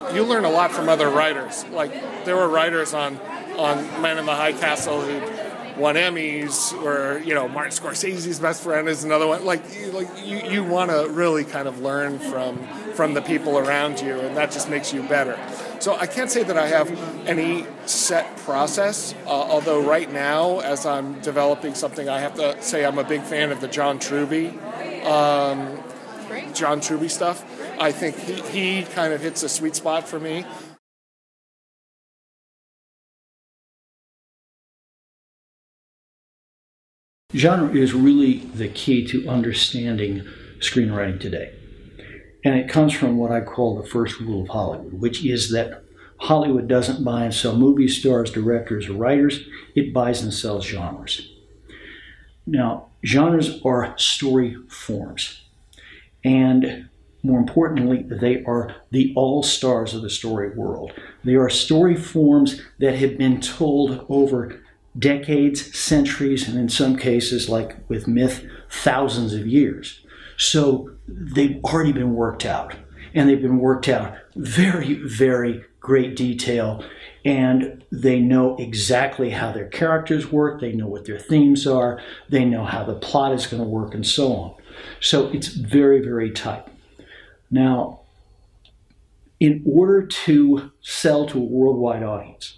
You learn a lot from other writers. Like, there were writers on Man in the High Castle who won Emmys, or, you know, Martin Scorsese's best friend is another one. You want to really kind of learn from the people around you, and that just makes you better. So I can't say that I have any set process, although right now, as I'm developing something, I have to say I'm a big fan of the John Truby stuff. I think he kind of hits a sweet spot for me. Genre is really the key to understanding screenwriting today. And it comes from what I call the first rule of Hollywood, which is that Hollywood doesn't buy and sell movie stars, directors, or writers. It buys and sells genres. Now, genres are story forms. And more importantly, they are the all-stars of the story world. They are story forms that have been told over decades, centuries, and in some cases, like with myth, thousands of years. So they've already been worked out, and they've been worked out very, very great detail, and they know exactly how their characters work, they know what their themes are, they know how the plot is going to work, and so on. So it's very, very tight. Now, in order to sell to a worldwide audience,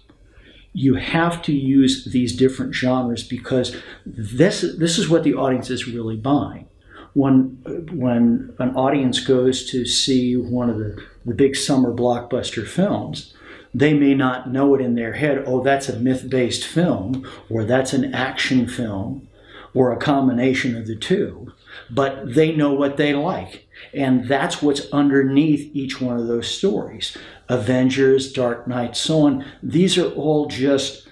you have to use these different genres, because this is what the audience is really buying. When an audience goes to see one of the big summer blockbuster films, they may not know it in their head, oh, that's a myth-based film, or that's an action film, or a combination of the two, but they know what they like. And that's what's underneath each one of those stories. Avengers, Dark Knight, so on. These are all just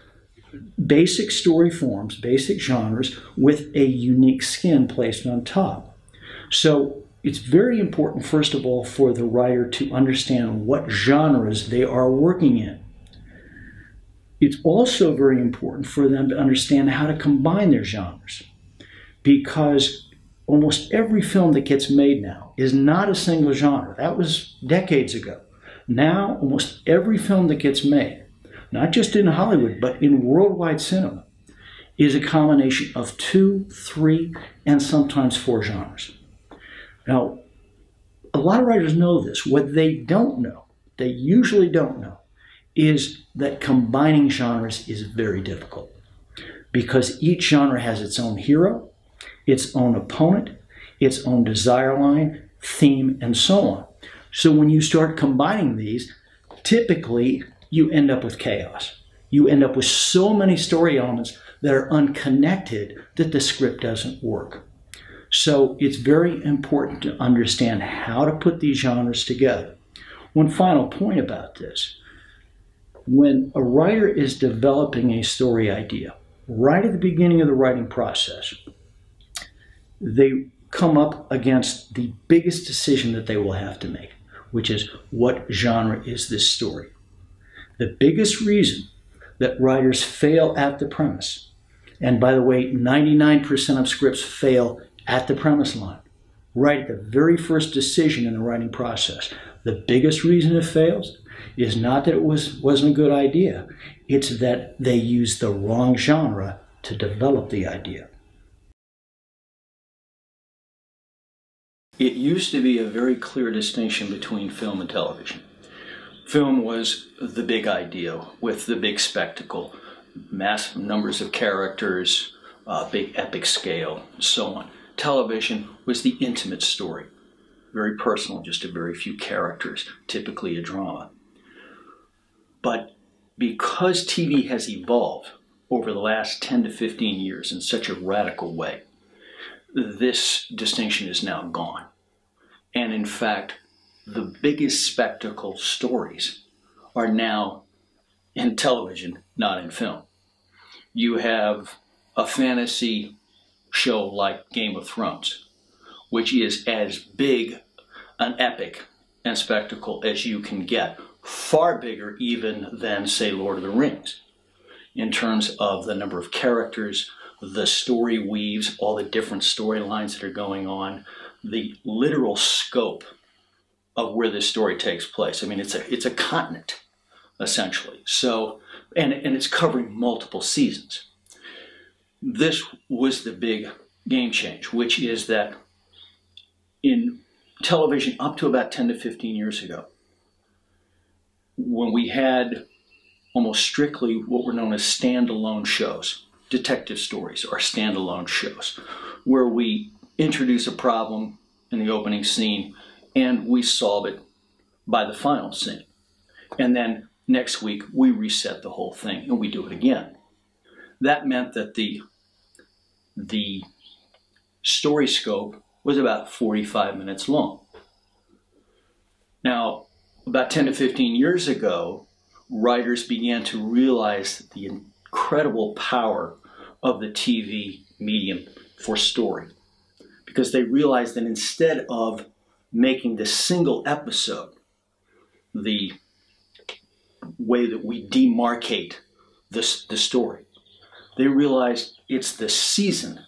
basic story forms, basic genres, with a unique skin placed on top. So it's very important, first of all, for the writer to understand what genres they are working in. It's also very important for them to understand how to combine their genres, because almost every film that gets made now is not a single genre. That was decades ago. Now, almost every film that gets made, not just in Hollywood, but in worldwide cinema, is a combination of 2, 3, and sometimes 4 genres. Now, a lot of writers know this. What they don't know, they usually don't know, is that combining genres is very difficult, because each genre has its own hero, its own opponent, its own desire line, theme, and so on. So when you start combining these, typically you end up with chaos. You end up with so many story elements that are unconnected that the script doesn't work. So it's very important to understand how to put these genres together. One final point about this. When a writer is developing a story idea, right at the beginning of the writing process, they come up against the biggest decision that they will have to make, which is, what genre is this story? The biggest reason that writers fail at the premise, and by the way, 99% of scripts fail at the premise line, right at the very first decision in the writing process. The biggest reason it fails is not that it wasn't a good idea, it's that they used the wrong genre to develop the idea. It used to be a very clear distinction between film and television. Film was the big idea with the big spectacle, massive numbers of characters, big epic scale, so on. Television was the intimate story, very personal, just a very few characters, typically a drama. But because TV has evolved over the last 10 to 15 years in such a radical way, this distinction is now gone. And in fact, the biggest spectacle stories are now in television, not in film. You have a fantasy show like Game of Thrones, which is as big an epic and spectacle as you can get, far bigger even than, say, Lord of the Rings, in terms of the number of characters, the story weaves, all the different storylines that are going on, the literal scope of where this story takes place. I mean, it's a continent, essentially. So, and it's covering multiple seasons. This was the big game change, which is that in television up to about 10 to 15 years ago, when we had almost strictly what were known as standalone shows, detective stories or standalone shows, where we introduce a problem in the opening scene and we solve it by the final scene. And then next week we reset the whole thing and we do it again. That meant that the story scope was about 45 minutes long. Now, about 10 to 15 years ago, writers began to realize the incredible power of the TV medium for story, because they realized that instead of making the single episode the way that we demarcate the story, they realized it's the season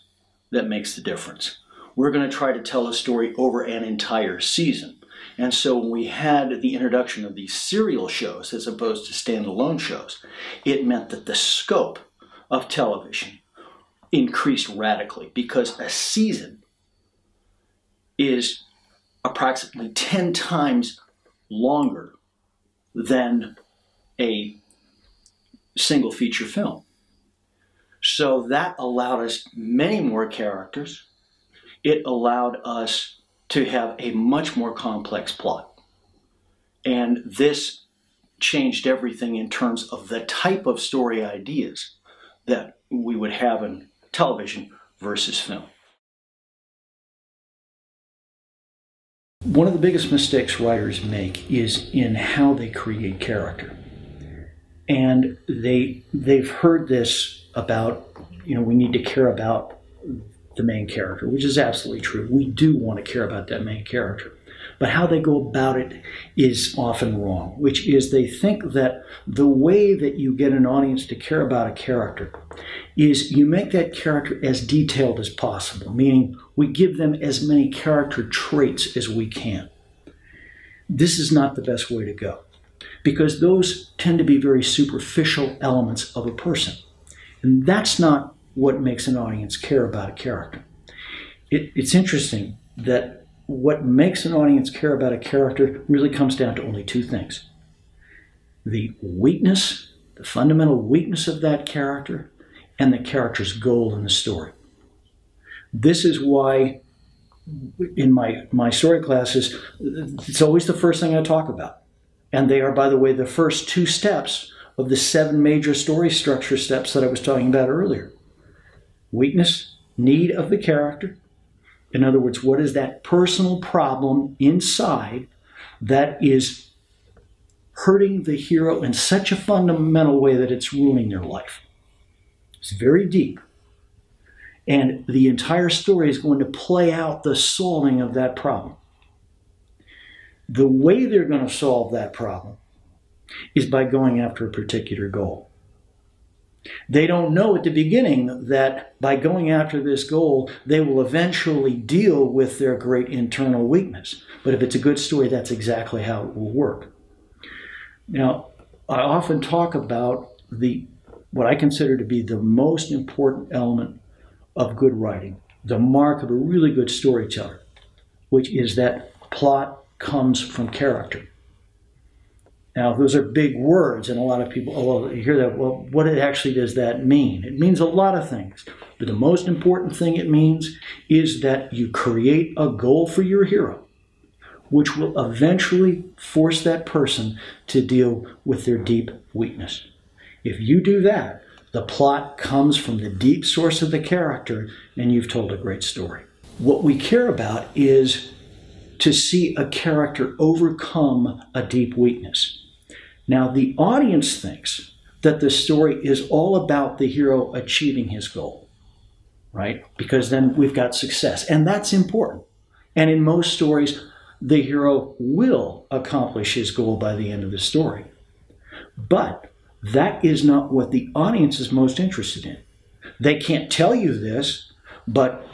that makes the difference. We're going to try to tell a story over an entire season. And so when we had the introduction of these serial shows as opposed to standalone shows, it meant that the scope of television increased radically, because a season is approximately 10 times longer than a single feature film. So that allowed us many more characters. It allowed us to have a much more complex plot. And this changed everything in terms of the type of story ideas that we would have in television versus film. One of the biggest mistakes writers make is in how they create character. And they've heard this about, we need to care about the main character, which is absolutely true. We do want to care about that main character. But how they go about it is often wrong, which is they think that the way that you get an audience to care about a character is you make that character as detailed as possible, meaning we give them as many character traits as we can. This is not the best way to go, because those tend to be very superficial elements of a person. And that's not what makes an audience care about a character. It's interesting that what makes an audience care about a character really comes down to only two things: the weakness, the fundamental weakness of that character, and the character's goal in the story. This is why in my story classes, it's always the first thing I talk about. And they are, by the way, the first two steps of the 7 major story structure steps that I was talking about earlier. Weakness, need of the character. In other words, what is that personal problem inside that is hurting the hero in such a fundamental way that it's ruining their life? It's very deep. And the entire story is going to play out the solving of that problem. The way they're going to solve that problem is by going after a particular goal. They don't know at the beginning that by going after this goal, they will eventually deal with their great internal weakness. But if it's a good story, that's exactly how it will work. Now, I often talk about what I consider to be the most important element of good writing, the mark of a really good storyteller, which is that plot comes from character. Now, those are big words, and a lot of people, you hear that, well, what actually does that mean? It means a lot of things, but the most important thing it means is that you create a goal for your hero, which will eventually force that person to deal with their deep weakness. If you do that, the plot comes from the deep source of the character, and you've told a great story. What we care about is to see a character overcome a deep weakness. Now, the audience thinks that the story is all about the hero achieving his goal, right? Because then we've got success, and that's important. And in most stories, the hero will accomplish his goal by the end of the story. But that is not what the audience is most interested in. They can't tell you this, but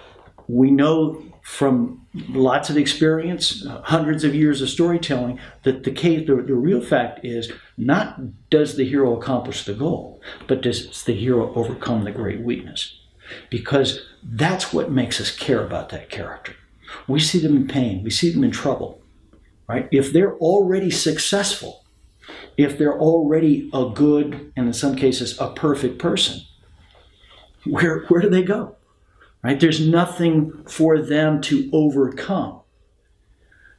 we know from lots of experience, hundreds of years of storytelling, that the real fact is not does the hero accomplish the goal, but does the hero overcome the great weakness? Because that's what makes us care about that character. We see them in pain, we see them in trouble, right? If they're already successful, if they're already a good, and in some cases a perfect person, where do they go? Right? There's nothing for them to overcome.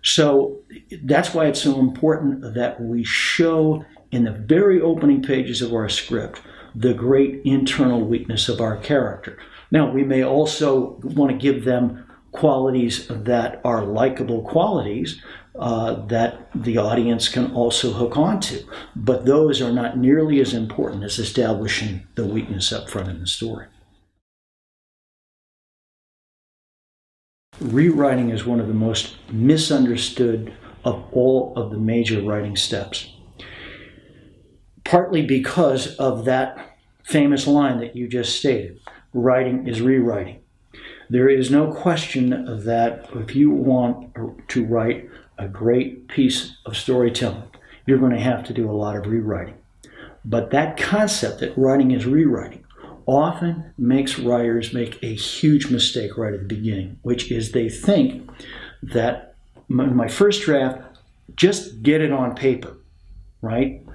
So that's why it's so important that we show in the very opening pages of our script the great internal weakness of our character. Now, we may also want to give them qualities that are likable qualities that the audience can also hook onto, but those are not nearly as important as establishing the weakness up front in the story. Rewriting is one of the most misunderstood of all of the major writing steps. Partly because of that famous line that you just stated, writing is rewriting. There is no question that if you want to write a great piece of storytelling, you're going to have to do a lot of rewriting. But that concept that writing is rewriting often makes writers make a huge mistake right at the beginning, which is they think that my first draft, just get it on paper, right?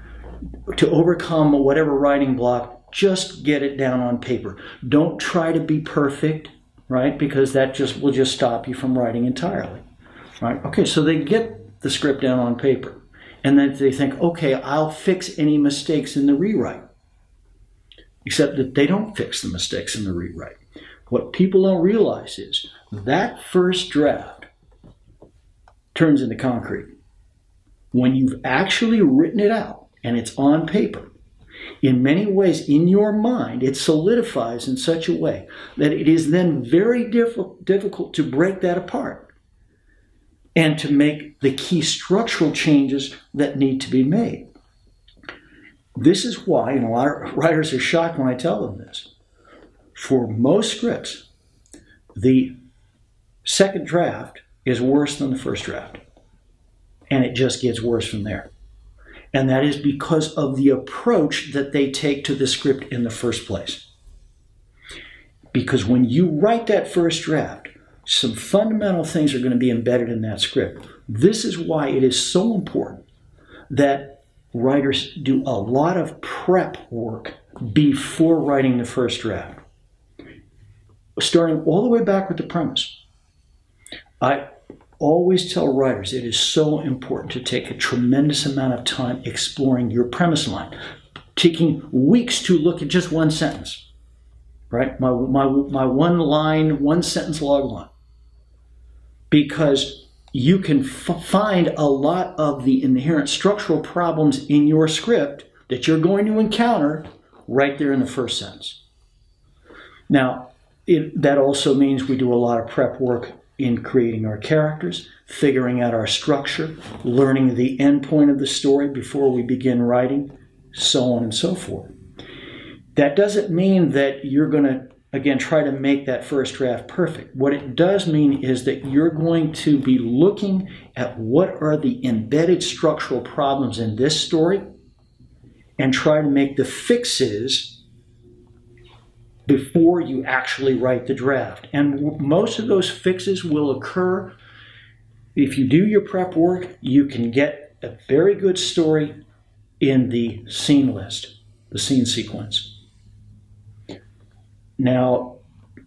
To overcome whatever writing block, just get it down on paper. Don't try to be perfect, right? Because that will just stop you from writing entirely, right? Okay, so they get the script down on paper, and then they think, okay, I'll fix any mistakes in the rewrite. Except that they don't fix the mistakes in the rewrite. What people don't realize is that first draft turns into concrete. When you've actually written it out and it's on paper, in many ways in your mind it solidifies in such a way that it is then very difficult to break that apart and to make the key structural changes that need to be made. This is why, and a lot of writers are shocked when I tell them this, for most scripts, the second draft is worse than the first draft. And it just gets worse from there. And that is because of the approach that they take to the script in the first place. Because when you write that first draft, some fundamental things are going to be embedded in that script. This is why it is so important that writers do a lot of prep work before writing the first draft, starting all the way back with the premise. I always tell writers it is so important to take a tremendous amount of time exploring your premise line, taking weeks to look at just one sentence, right? My one line, one sentence log line, because you can find a lot of the inherent structural problems in your script that you're going to encounter right there in the first sentence. Now, that also means we do a lot of prep work in creating our characters, figuring out our structure, learning the end point of the story before we begin writing, so on and so forth. That doesn't mean that you're going to, again, try to make that first draft perfect. What it does mean is that you're going to be looking at what are the embedded structural problems in this story and try to make the fixes before you actually write the draft. And most of those fixes will occur if you do your prep work. You can get a very good story in the scene list, the scene sequence. Now,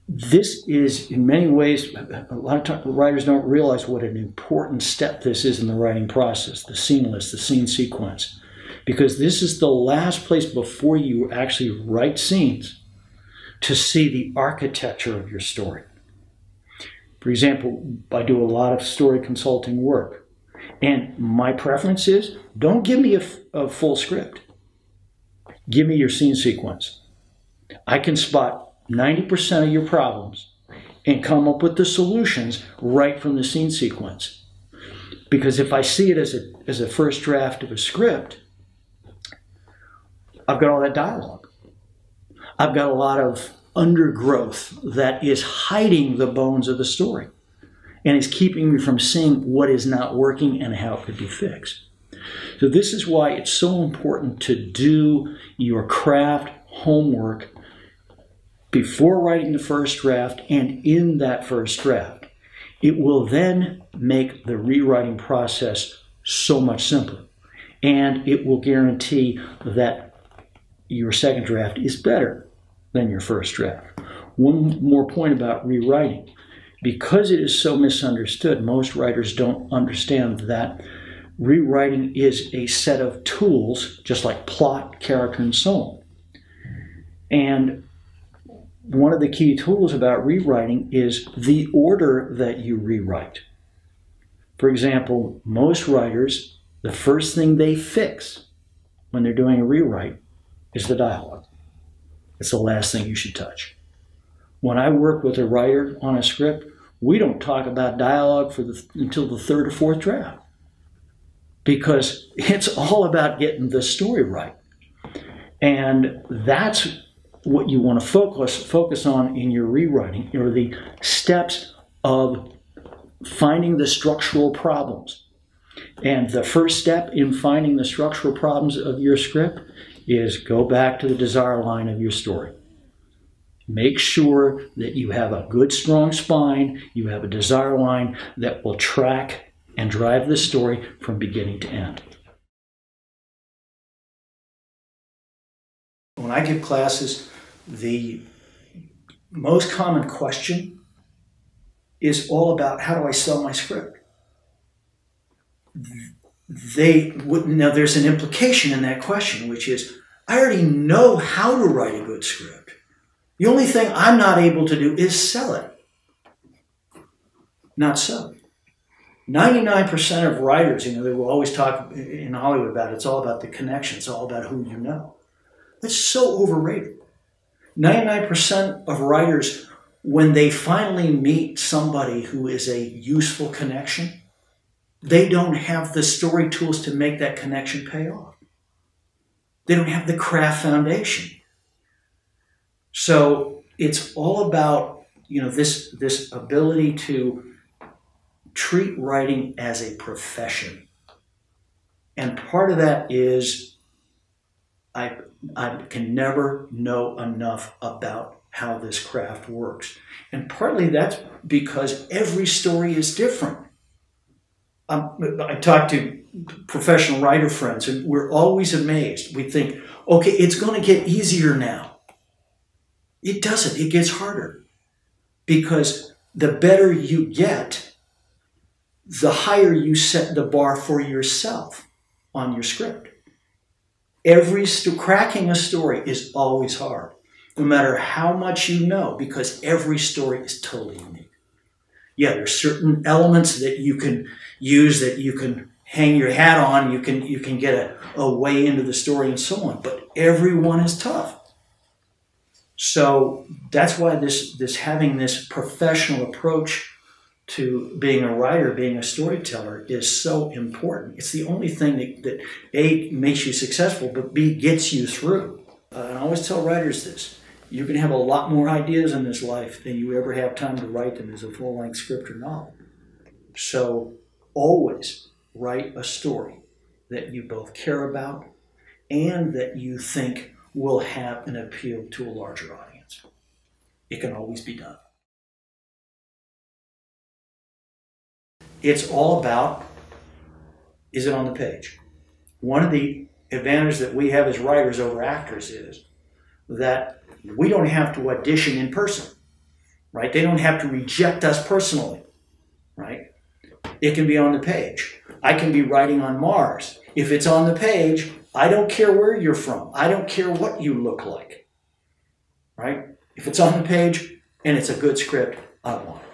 this is in many ways, a lot of times writers don't realize what an important step this is in the writing process, the scene list, the scene sequence, because this is the last place before you actually write scenes to see the architecture of your story. For example, I do a lot of story consulting work, and my preference is don't give me a full script. Give me your scene sequence. I can spot 90% of your problems and come up with the solutions right from the scene sequence. Because if I see it as a first draft of a script, I've got all that dialogue. I've got a lot of undergrowth that is hiding the bones of the story. and is keeping me from seeing what is not working and how it could be fixed. So this is why it's so important to do your craft homework before writing the first draft and in that first draft. It will then make the rewriting process so much simpler, and it will guarantee that your second draft is better than your first draft. One more point about rewriting. Because it is so misunderstood, most writers don't understand that rewriting is a set of tools, just like plot, character, and so on. And one of the key tools about rewriting is the order that you rewrite. For example, most writers, the first thing they fix when they're doing a rewrite is the dialogue. It's the last thing you should touch. When I work with a writer on a script, we don't talk about dialogue until the third or fourth draft, because it's all about getting the story right. And that's what you want to focus on in your rewriting, are the steps of finding the structural problems. And the first step in finding the structural problems of your script is go back to the desire line of your story. Make sure that you have a good, strong spine, you have a desire line that will track and drive the story from beginning to end. When I give classes, the most common question is all about, how do I sell my script? Now there's an implication in that question, which is, I already know how to write a good script. The only thing I'm not able to do is sell it. Not so. 99% of writers, they will always talk in Hollywood about it. It's all about the connection. It's all about who you know. That's so overrated. 99% of writers, when they finally meet somebody who is a useful connection, they don't have the story tools to make that connection pay off. They don't have the craft foundation. So it's all about, this ability to treat writing as a profession. And part of that is I can never know enough about how this craft works. And partly that's because every story is different. I talk to professional writer friends, and we're always amazed. We think, okay, it's going to get easier now. It doesn't. It gets harder. Because the better you get, the higher you set the bar for yourself on your script. Cracking a story is always hard, no matter how much you know, because every story is totally unique. Yeah, there's certain elements that you can use, that you can hang your hat on, you can get a way into the story and so on, but everyone is tough. So that's why this having this professional approach to being a writer, being a storyteller, is so important. It's the only thing that A, makes you successful, but B, gets you through. And I always tell writers this: you can have a lot more ideas in this life than you ever have time to write them as a full-length script or novel. So always write a story that you both care about and that you think will have an appeal to a larger audience. It can always be done. It's all about, is it on the page? One of the advantages that we have as writers over actors is that we don't have to audition in person, right? They don't have to reject us personally, right? It can be on the page. I can be writing on Mars. If it's on the page, I don't care where you're from. I don't care what you look like, right? If it's on the page and it's a good script, I want it.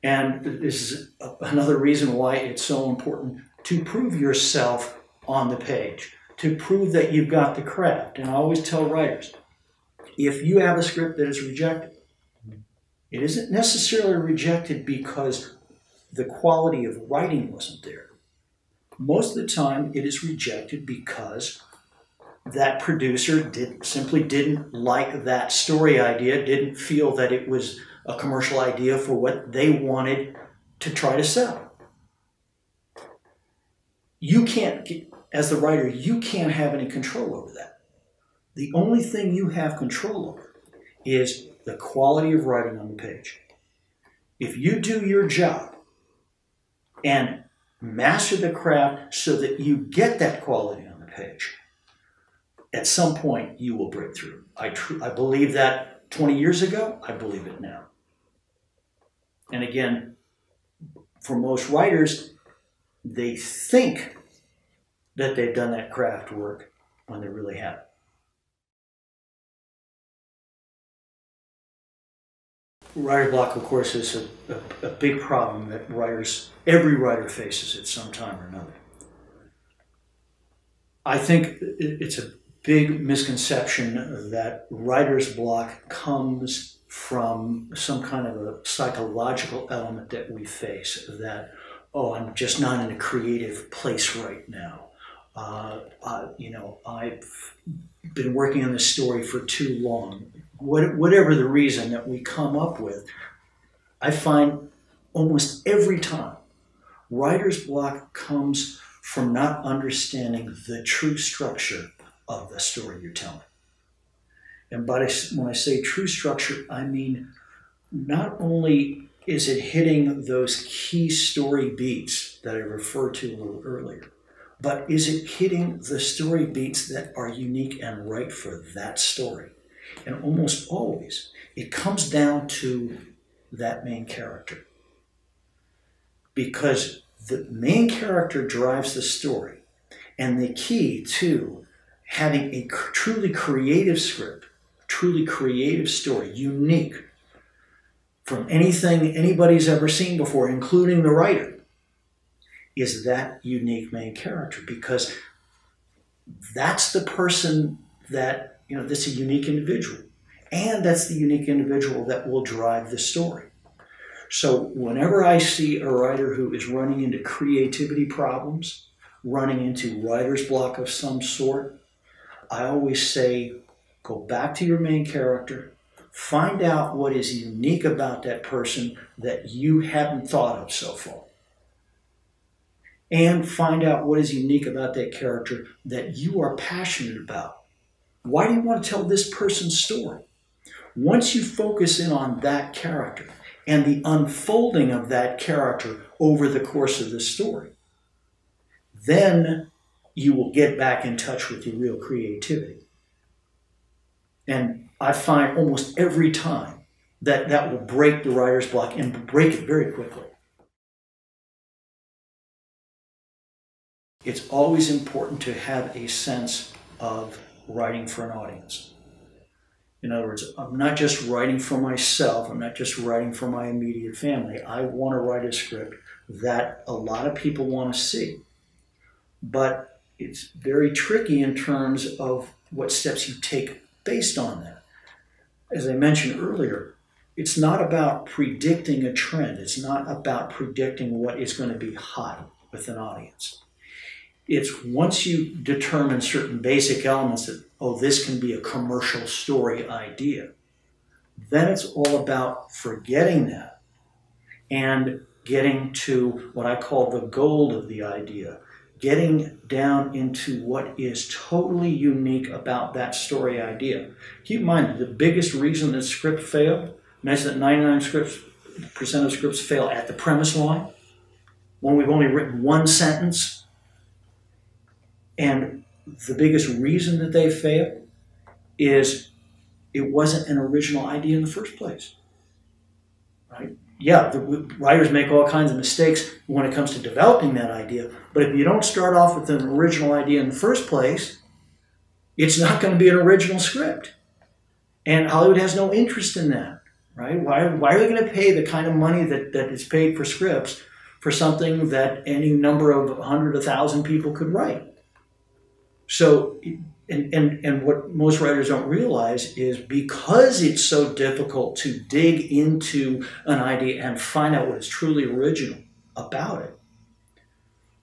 And this is another reason why it's so important to prove yourself on the page, to prove that you've got the craft. And I always tell writers, if you have a script that is rejected, it isn't necessarily rejected because the quality of writing wasn't there. Most of the time, it is rejected because that producer simply didn't like that story idea, didn't feel that it was a commercial idea for what they wanted to try to sell. You can't, as the writer, you can't have any control over that. The only thing you have control over is the quality of writing on the page. If you do your job and master the craft so that you get that quality on the page, at some point you will break through. I believe that 20 years ago, I believe it now. And again, for most writers, they think that they've done that craft work when they really haven't. Writer block, of course, is a big problem that every writer faces at some time or another. I think it's a big misconception that writer's block comes from some kind of a psychological element that we face, that, oh, I'm just not in a creative place right now. I've been working on this story for too long. Whatever the reason that we come up with, I find almost every time writer's block comes from not understanding the true structure of the story you're telling. And when I say true structure, I mean not only is it hitting those key story beats that I referred to a little earlier, but is it hitting the story beats that are unique and right for that story? And almost always, it comes down to that main character. Because the main character drives the story. And the key to having a truly creative script, truly creative story, unique from anything anybody's ever seen before, including the writer, is that unique main character. Because that's the person that, that's a unique individual. And that's the unique individual that will drive the story. So whenever I see a writer who is running into creativity problems, running into writer's block of some sort, I always say, go back to your main character, find out what is unique about that person that you haven't thought of so far. And find out what is unique about that character that you are passionate about. Why do you want to tell this person's story? Once you focus in on that character and the unfolding of that character over the course of the story, then you will get back in touch with your real creativity. And I find almost every time that that will break the writer's block and break it very quickly. It's always important to have a sense of writing for an audience. In other words, I'm not just writing for myself, I'm not just writing for my immediate family. I want to write a script that a lot of people want to see. But it's very tricky in terms of what steps you take based on that. As I mentioned earlier, it's not about predicting a trend. It's not about predicting what is going to be hot with an audience. It's once you determine certain basic elements that, oh, this can be a commercial story idea, then it's all about forgetting that and getting to what I call the gold of the idea, getting down into what is totally unique about that story idea. Keep in mind, the biggest reason that script failed, mentioned that 99% of scripts fail at the premise line, when we've only written one sentence. And the biggest reason that they fail is it wasn't an original idea in the first place. Right? Yeah, the writers make all kinds of mistakes when it comes to developing that idea, but if you don't start off with an original idea in the first place, it's not going to be an original script. And Hollywood has no interest in that. Right? Why are they going to pay the kind of money that is paid for scripts for something that any number of 100, 1,000 people could write? So, and what most writers don't realize is because it's so difficult to dig into an idea and find out what is truly original about it,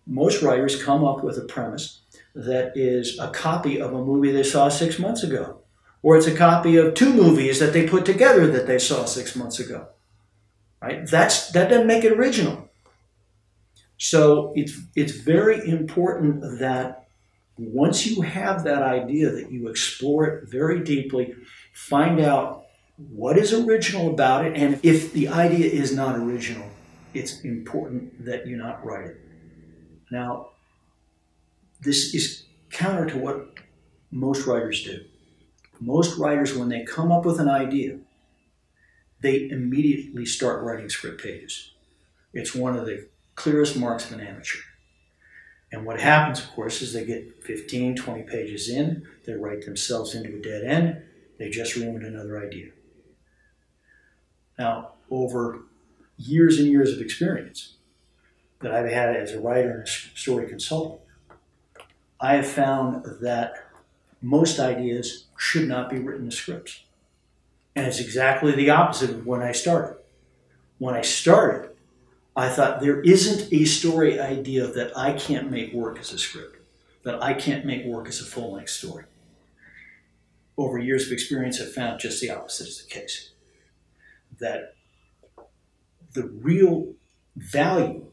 most writers come up with a premise that is a copy of a movie they saw 6 months ago, or it's a copy of 2 movies that they put together that they saw 6 months ago. Right? That doesn't make it original. So it's very important that once you have that idea, that you explore it very deeply, find out what is original about it, and if the idea is not original, it's important that you not write it. Now, this is counter to what most writers do. Most writers, when they come up with an idea, they immediately start writing script pages. It's one of the clearest marks of an amateur. And what happens, of course, is they get 15, 20 pages in, they write themselves into a dead end, they just ruined another idea. Now, over years and years of experience that I've had as a writer and a story consultant, I have found that most ideas should not be written as scripts. And it's exactly the opposite of when I started. When I started, I thought there isn't a story idea that I can't make work as a script, that I can't make work as a full-length story. Over years of experience, I've found just the opposite is the case. That the real value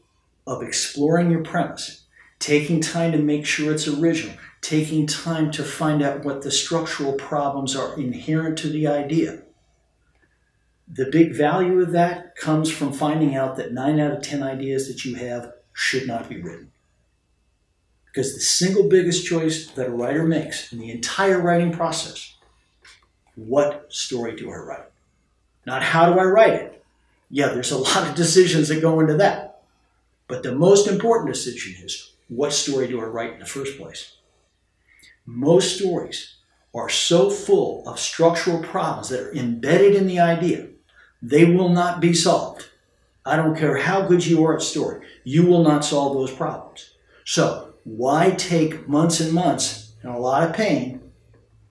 of exploring your premise, taking time to make sure it's original, taking time to find out what the structural problems are inherent to the idea, the big value of that comes from finding out that 9 out of 10 ideas that you have should not be written. Because the single biggest choice that a writer makes in the entire writing process, what story do I write? Not how do I write it? Yeah, there's a lot of decisions that go into that. But the most important decision is, what story do I write in the first place? Most stories are so full of structural problems that are embedded in the idea, they will not be solved. I don't care how good you are at story, you will not solve those problems. So why take months and months and a lot of pain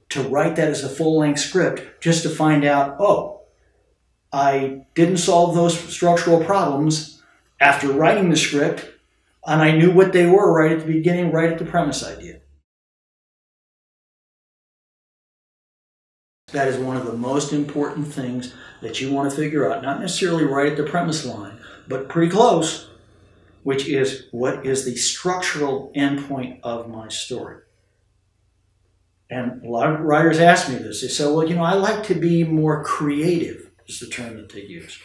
to write that as a full-length script just to find out, oh, I didn't solve those structural problems after writing the script, and I knew what they were right at the beginning, right at the premise idea. That is one of the most important things that you want to figure out, not necessarily right at the premise line, but pretty close, which is, what is the structural endpoint of my story? And a lot of writers ask me this. They say, well, you know, I like to be more creative, is the term that they use,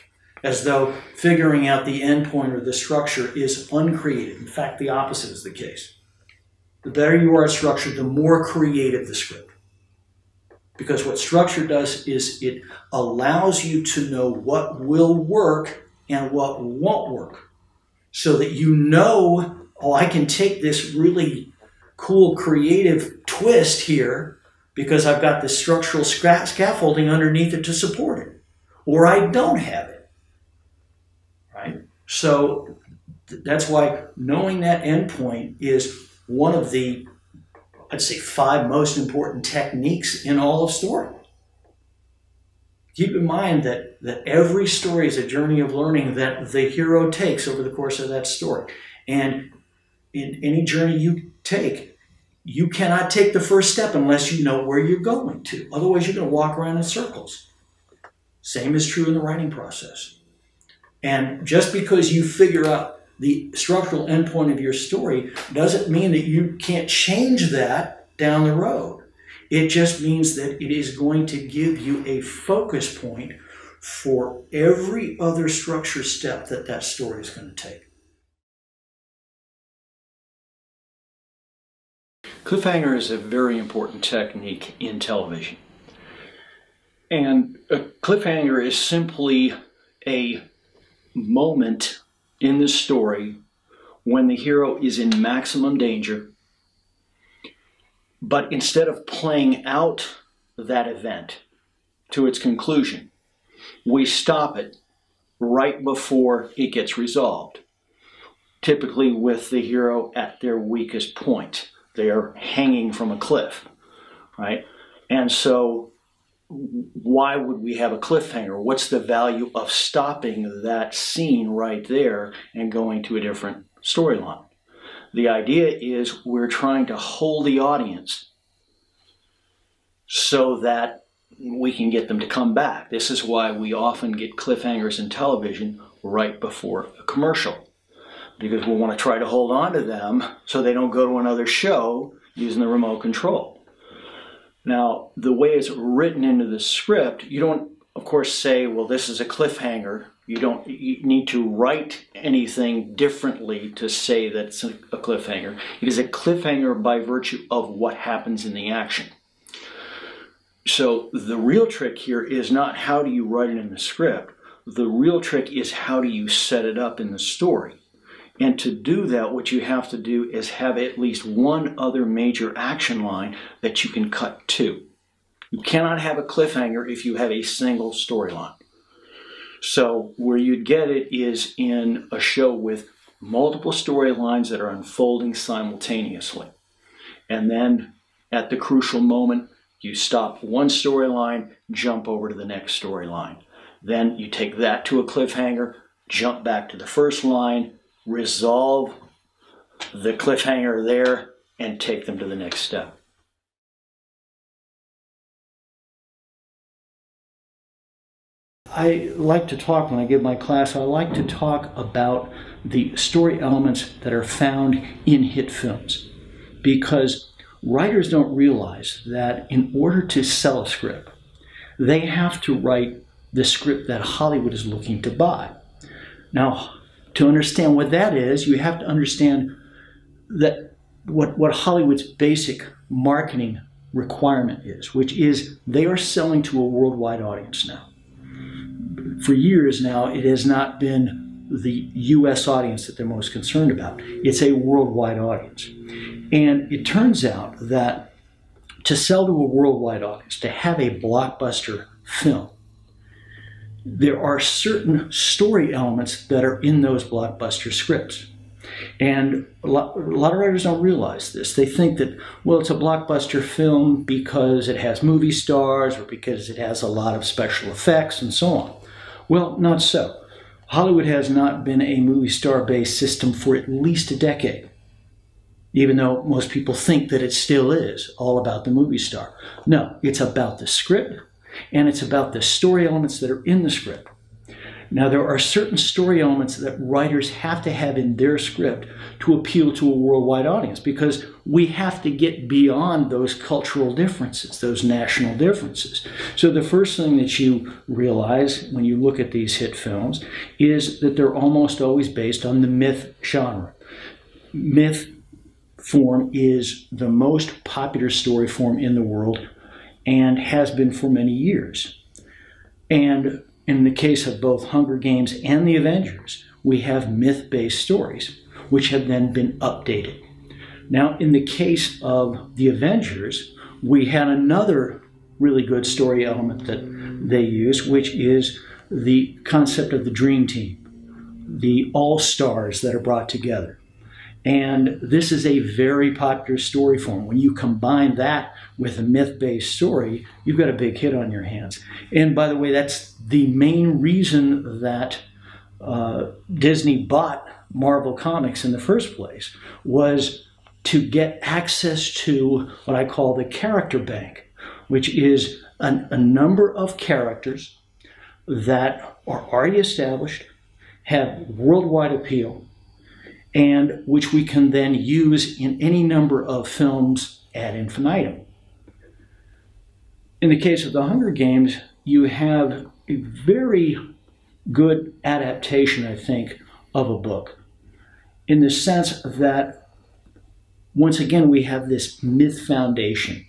as though figuring out the endpoint or the structure is uncreative. In fact, the opposite is the case. The better you are at structure, the more creative the script. Because what structure does is it allows you to know what will work and what won't work. So that you know, oh, I can take this really cool creative twist here because I've got this structural scaffolding underneath it to support it. Or I don't have it. Right? So that's why knowing that endpoint is one of the, I'd say, 5 most important techniques in all of story. Keep in mind that every story is a journey of learning that the hero takes over the course of that story. And in any journey you take, you cannot take the first step unless you know where you're going to. Otherwise, you're going to walk around in circles. Same is true in the writing process. And just because you figure out the structural endpoint of your story doesn't mean that you can't change that down the road. It just means that it is going to give you a focus point for every other structure step that that story is going to take. Cliffhanger is a very important technique in television. And a cliffhanger is simply a moment in the story when the hero is in maximum danger, but instead of playing out that event to its conclusion, we stop it right before it gets resolved, typically with the hero at their weakest point. They are hanging from a cliff, right? And so why would we have a cliffhanger? What's the value of stopping that scene right there and going to a different storyline? The idea is we're trying to hold the audience so that we can get them to come back. This is why we often get cliffhangers in television right before a commercial. because we'll want to try to hold on to them so they don't go to another show using the remote control. Now, the way it's written into the script, you don't, of course, say, well, this is a cliffhanger. You need to write anything differently to say that it's a cliffhanger. It is a cliffhanger by virtue of what happens in the action. So the real trick here is not how do you write it in the script. The real trick is how do you set it up in the story. And to do that, what you have to do is have at least one other major action line that you can cut to. You cannot have a cliffhanger if you have a single storyline. So where you'd get it is in a show with multiple storylines that are unfolding simultaneously. And then at the crucial moment, you stop one storyline, jump over to the next storyline. Then you take that to a cliffhanger, jump back to the first line, resolve the cliffhanger there, and take them to the next step. I like to talk, when I give my class, I like to talk about the story elements that are found in hit films, because writers don't realize that in order to sell a script, they have to write the script that Hollywood is looking to buy. Now, to understand what that is, you have to understand that what Hollywood's basic marketing requirement is, which is they are selling to a worldwide audience now. For years now, it has not been the US audience that they're most concerned about. It's a worldwide audience. And it turns out that to sell to a worldwide audience, to have a blockbuster film, there are certain story elements that are in those blockbuster scripts. And a lot of writers don't realize this. They think that, well, it's a blockbuster film because it has movie stars or because it has a lot of special effects and so on. Well, not so. Hollywood has not been a movie star-based system for at least a decade, even though most people think that it still is all about the movie star. No, it's about the script, and it's about the story elements that are in the script. Now, there are certain story elements that writers have to have in their script to appeal to a worldwide audience, because we have to get beyond those cultural differences, those national differences. So the first thing that you realize when you look at these hit films is that they're almost always based on the myth genre. Myth form is the most popular story form in the world and has been for many years. And in the case of both Hunger Games and the Avengers, we have myth-based stories, which have then been updated. Now, in the case of the Avengers, we had another really good story element that they use, which is the concept of the dream team, the all-stars that are brought together. And this is a very popular story form. When you combine that with a myth-based story, you've got a big hit on your hands. And by the way, that's the main reason that Disney bought Marvel Comics in the first place, was to get access to what I call the character bank, which is a number of characters that are already established, have worldwide appeal, and which we can then use in any number of films ad infinitum. In the case of the Hunger Games, you have a very good adaptation, I think, of a book, in the sense that, once again, we have this myth foundation.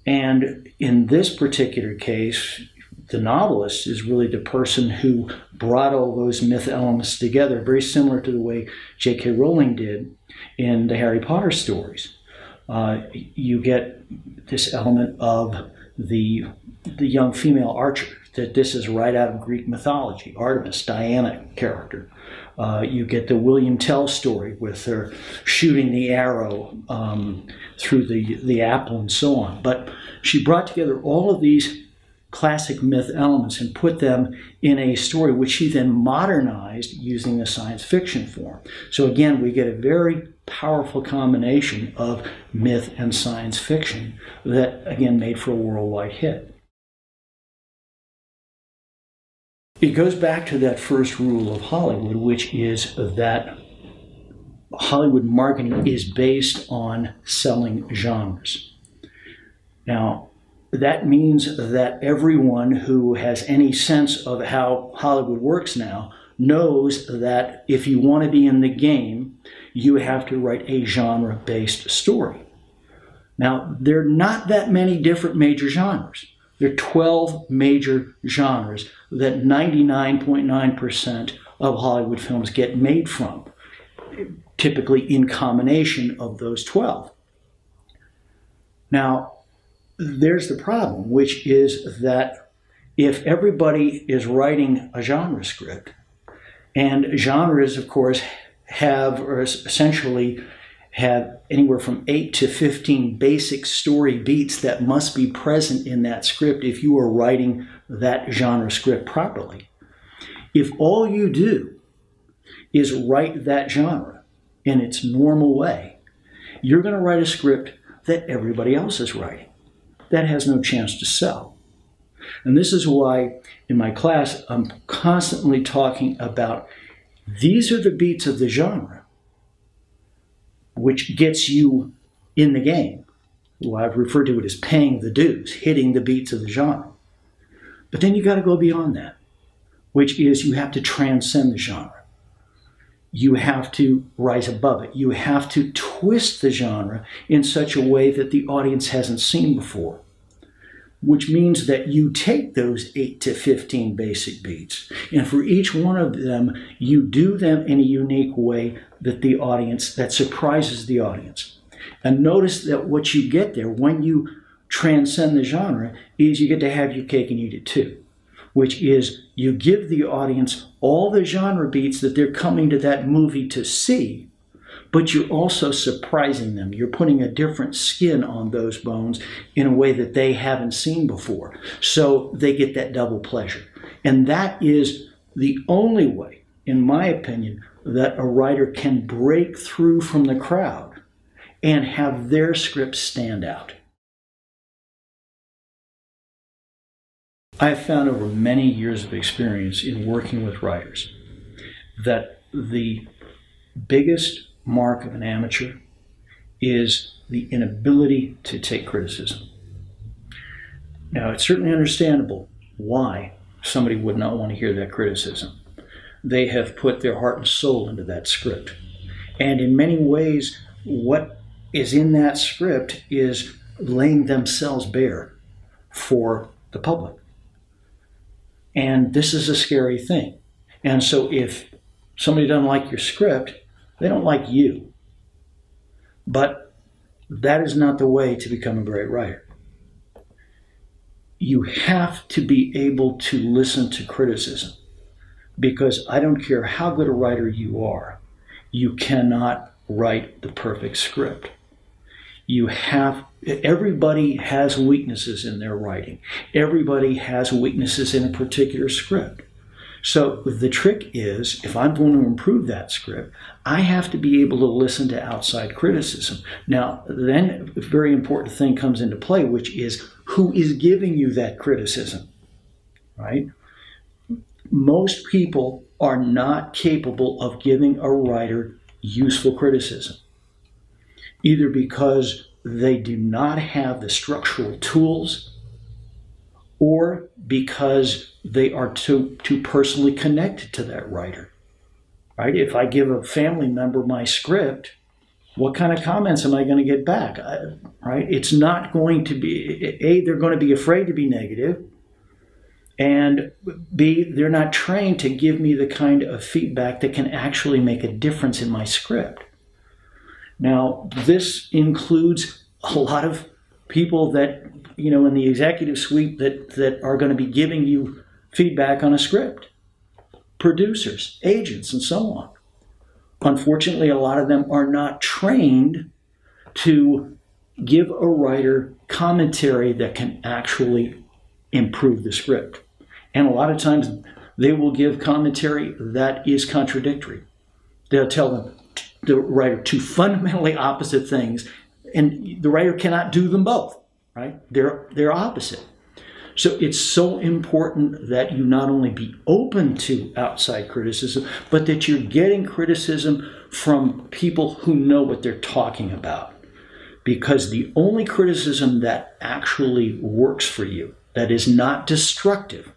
And in this particular case, the novelist is really the person who brought all those myth elements together, very similar to the way J.K. Rowling did in the Harry Potter stories. You get this element of the young female archer, that this is right out of Greek mythology, Artemis, Diana character. You get the William Tell story with her shooting the arrow through the apple and so on. But she brought together all of these classic myth elements and put them in a story which she then modernized using the science fiction form. So again, we get a very powerful combination of myth and science fiction that, again, made for a worldwide hit. It goes back to that first rule of Hollywood, which is that Hollywood marketing is based on selling genres. Now, that means that everyone who has any sense of how Hollywood works now knows that if you want to be in the game, you have to write a genre-based story. Now, there are not that many different major genres. There are 12 major genres that 99.9% of Hollywood films get made from, typically in combination of those 12. Now, there's the problem, which is that if everybody is writing a genre script, and genres, of course, essentially have anywhere from 8 to 15 basic story beats that must be present in that script if you are writing that genre script properly. If all you do is write that genre in its normal way, you're going to write a script that everybody else is writing. That has no chance to sell. And this is why in my class I'm constantly talking about these are the beats of the genre which gets you in the game. Well, I've referred to it as paying the dues, hitting the beats of the genre. But then you got to go beyond that, which is you have to transcend the genre. You have to rise above it. You have to twist the genre in such a way that the audience hasn't seen before, which means that you take those 8 to 15 basic beats, and for each one of them, you do them in a unique way that surprises the audience. And notice that what you get there when you transcend the genre is you get to have your cake and eat it too, which is you give the audience all the genre beats that they're coming to that movie to see, but you're also surprising them. You're putting a different skin on those bones in a way that they haven't seen before. So they get that double pleasure. And that is the only way, in my opinion, that a writer can break through from the crowd and have their script stand out. I've found over many years of experience in working with writers that the biggest mark of an amateur is the inability to take criticism. Now, it's certainly understandable why somebody would not want to hear that criticism. They have put their heart and soul into that script. And in many ways, what is in that script is laying themselves bare for the public. And this is a scary thing. And so if somebody doesn't like your script, they don't like you. But that is not the way to become a great writer. You have to be able to listen to criticism, because I don't care how good a writer you are, you cannot write the perfect script. Everybody has weaknesses in their writing. Everybody has weaknesses in a particular script. So the trick is, if I'm going to improve that script, I have to be able to listen to outside criticism. Now, then a very important thing comes into play, which is who is giving you that criticism, right? Most people are not capable of giving a writer useful criticism, either because they do not have the structural tools or because they are too personally connected to that writer, right? If I give a family member my script, what kind of comments am I going to get back, right? It's not going to be, A, they're going to be afraid to be negative, and B, they're not trained to give me the kind of feedback that can actually make a difference in my script. Now, this includes a lot of people that, in the executive suite that are going to be giving you feedback on a script. Producers, agents, and so on. Unfortunately, a lot of them are not trained to give a writer commentary that can actually improve the script. And a lot of times they will give commentary that is contradictory. They'll tell the writer two fundamentally opposite things, and the writer cannot do them both, right? They're opposite. So it's so important that you not only be open to outside criticism, but that you're getting criticism from people who know what they're talking about. Because the only criticism that actually works for you, that is not destructive,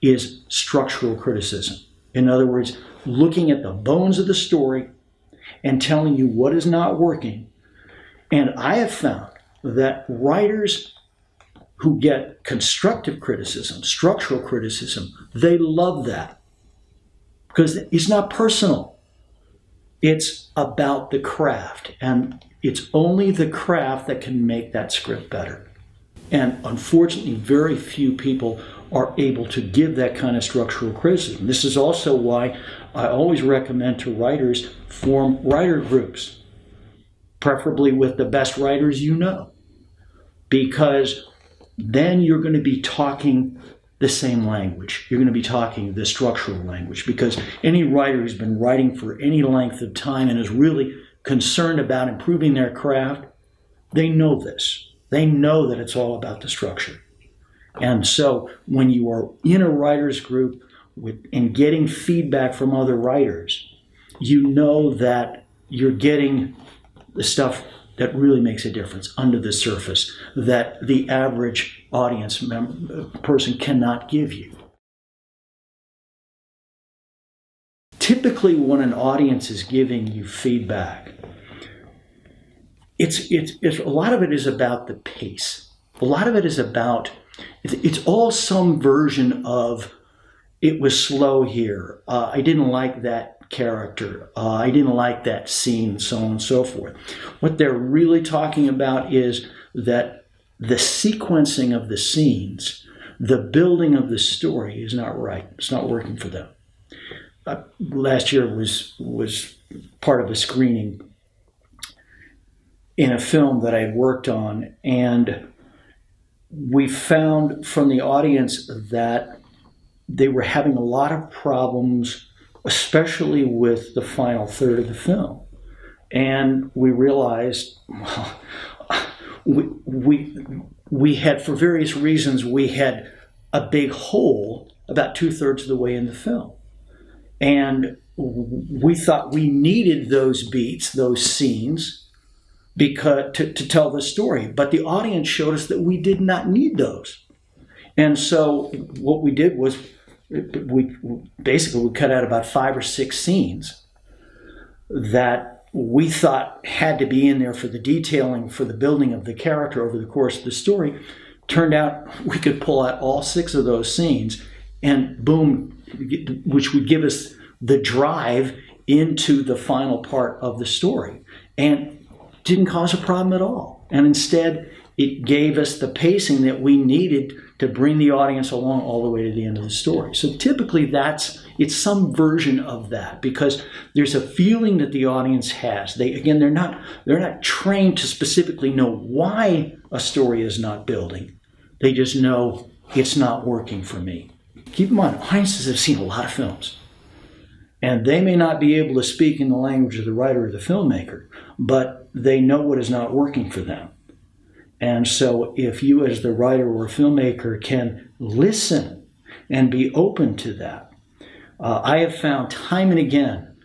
is structural criticism. In other words, looking at the bones of the story and telling you what is not working. And I have found that writers who get constructive criticism, structural criticism, they love that. Because it's not personal. It's about the craft. And it's only the craft that can make that script better. And unfortunately, very few people are able to give that kind of structural criticism. This is also why I always recommend to writers form writer groups, preferably with the best writers you know, because then you're going to be talking the same language. You're going to be talking the structural language, because any writer who's been writing for any length of time and is really concerned about improving their craft, they know this. They know that it's all about the structure. And so when you are in a writer's group and getting feedback from other writers, you know that you're getting the stuff that really makes a difference under the surface that the average audience person cannot give you. Typically, when an audience is giving you feedback, it's a lot of it is about the pace. A lot of it is about, it's all some version of, it was slow here, I didn't like that character, I didn't like that scene, so on and so forth. What they're really talking about is that the sequencing of the scenes, the building of the story is not right. It's not working for them. Last year was part of a screening in a film that I had worked on, and we found from the audience that they were having a lot of problems, especially with the final third of the film. And we realized, well, we had, for various reasons, we had a big hole about 2/3 of the way in the film. And we thought we needed those beats, those scenes, because to tell the story. But the audience showed us that we did not need those. And so what we did was we cut out about 5 or 6 scenes that we thought had to be in there for the detailing, for the building of the character over the course of the story. Turned out we could pull out all 6 of those scenes, and boom, which would give us the drive into the final part of the story. And didn't cause a problem at all. And instead, it gave us the pacing that we needed to bring the audience along all the way to the end of the story. So typically it's some version of that, because there's a feeling that the audience has. They're not trained to specifically know why a story is not building. They just know it's not working for me. Keep in mind, audiences have seen a lot of films. And they may not be able to speak in the language of the writer or the filmmaker, but they know what is not working for them. And so if you as the writer or filmmaker can listen and be open to that, I have found time and again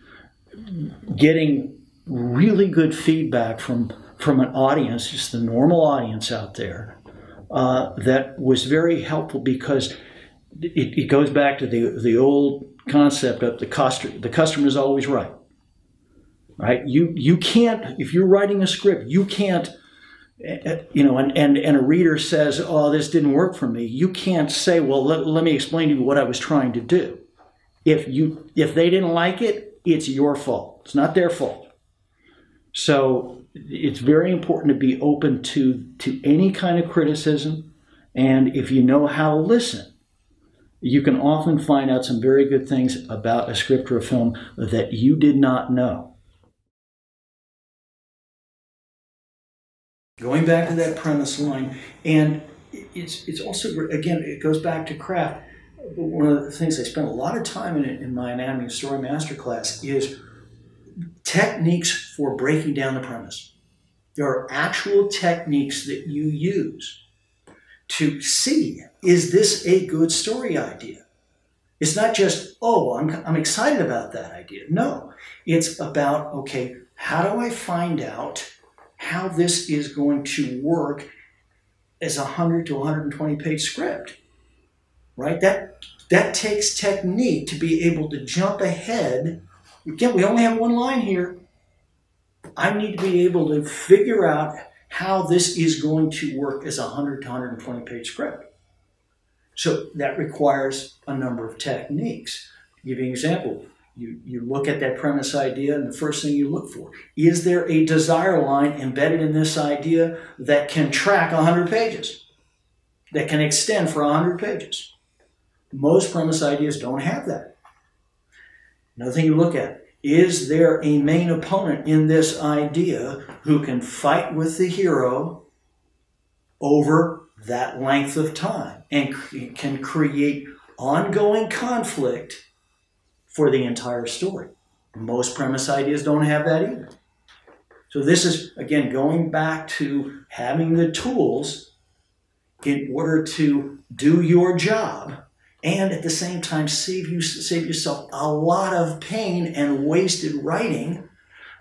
getting really good feedback from an audience, just the normal audience out there, that was very helpful, because it goes back to the old concept of the customer is always right. Right? You can't, if you're writing a script, you can't, and a reader says, oh, this didn't work for me. You can't say, well, let me explain to you what I was trying to do. If they didn't like it, it's your fault. It's not their fault. So it's very important to be open to any kind of criticism. And if you know how to listen, you can often find out some very good things about a script or a film that you did not know. Going back to that premise line, and it's also, again, it goes back to craft. One of the things I spent a lot of time in my Anatomy of Story Masterclass is techniques for breaking down the premise. There are actual techniques that you use to see, is this a good story idea? It's not just, oh, I'm excited about that idea. No, it's about, okay, how do I find out how this is going to work as a 100 to 120 page script, right? That takes technique to be able to jump ahead. Again, we only have one line here. I need to be able to figure out how this is going to work as a 100 to 120 page script. So that requires a number of techniques. To give you an example, you look at that premise idea, and the first thing you look for, is there a desire line embedded in this idea that can track 100 pages, that can extend for 100 pages? Most premise ideas don't have that. Another thing you look at, is there a main opponent in this idea who can fight with the hero over that length of time and can create ongoing conflict for the entire story? Most premise ideas don't have that either. So this is, again, going back to having the tools in order to do your job and at the same time save yourself a lot of pain and wasted writing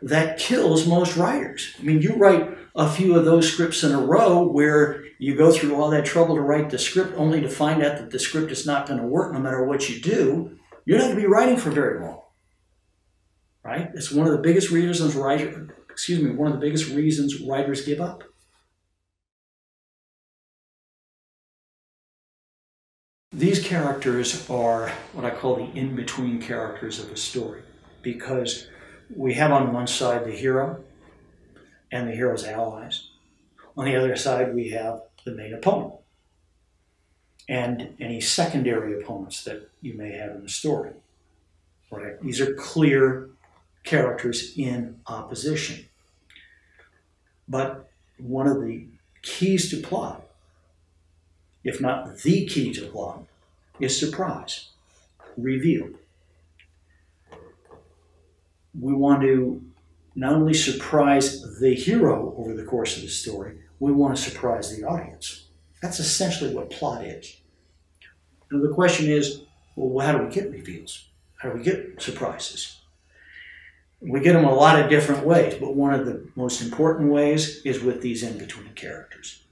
that kills most writers. I mean, you write a few of those scripts in a row where you go through all that trouble to write the script only to find out that the script is not going to work no matter what you do. You're not going to be writing for very long, right? It's one of the biggest reasons writers give up. These characters are what I call the in-between characters of a story, because we have on one side the hero and the hero's allies. On the other side, we have the main opponent and any secondary opponents that you may have in the story. Right? These are clear characters in opposition. But one of the keys to plot, if not the key to plot, is surprise, reveal. We want to not only surprise the hero over the course of the story, we want to surprise the audience. That's essentially what plot is. And the question is, well, how do we get reveals? How do we get surprises? We get them a lot of different ways, but one of the most important ways is with these in-between characters.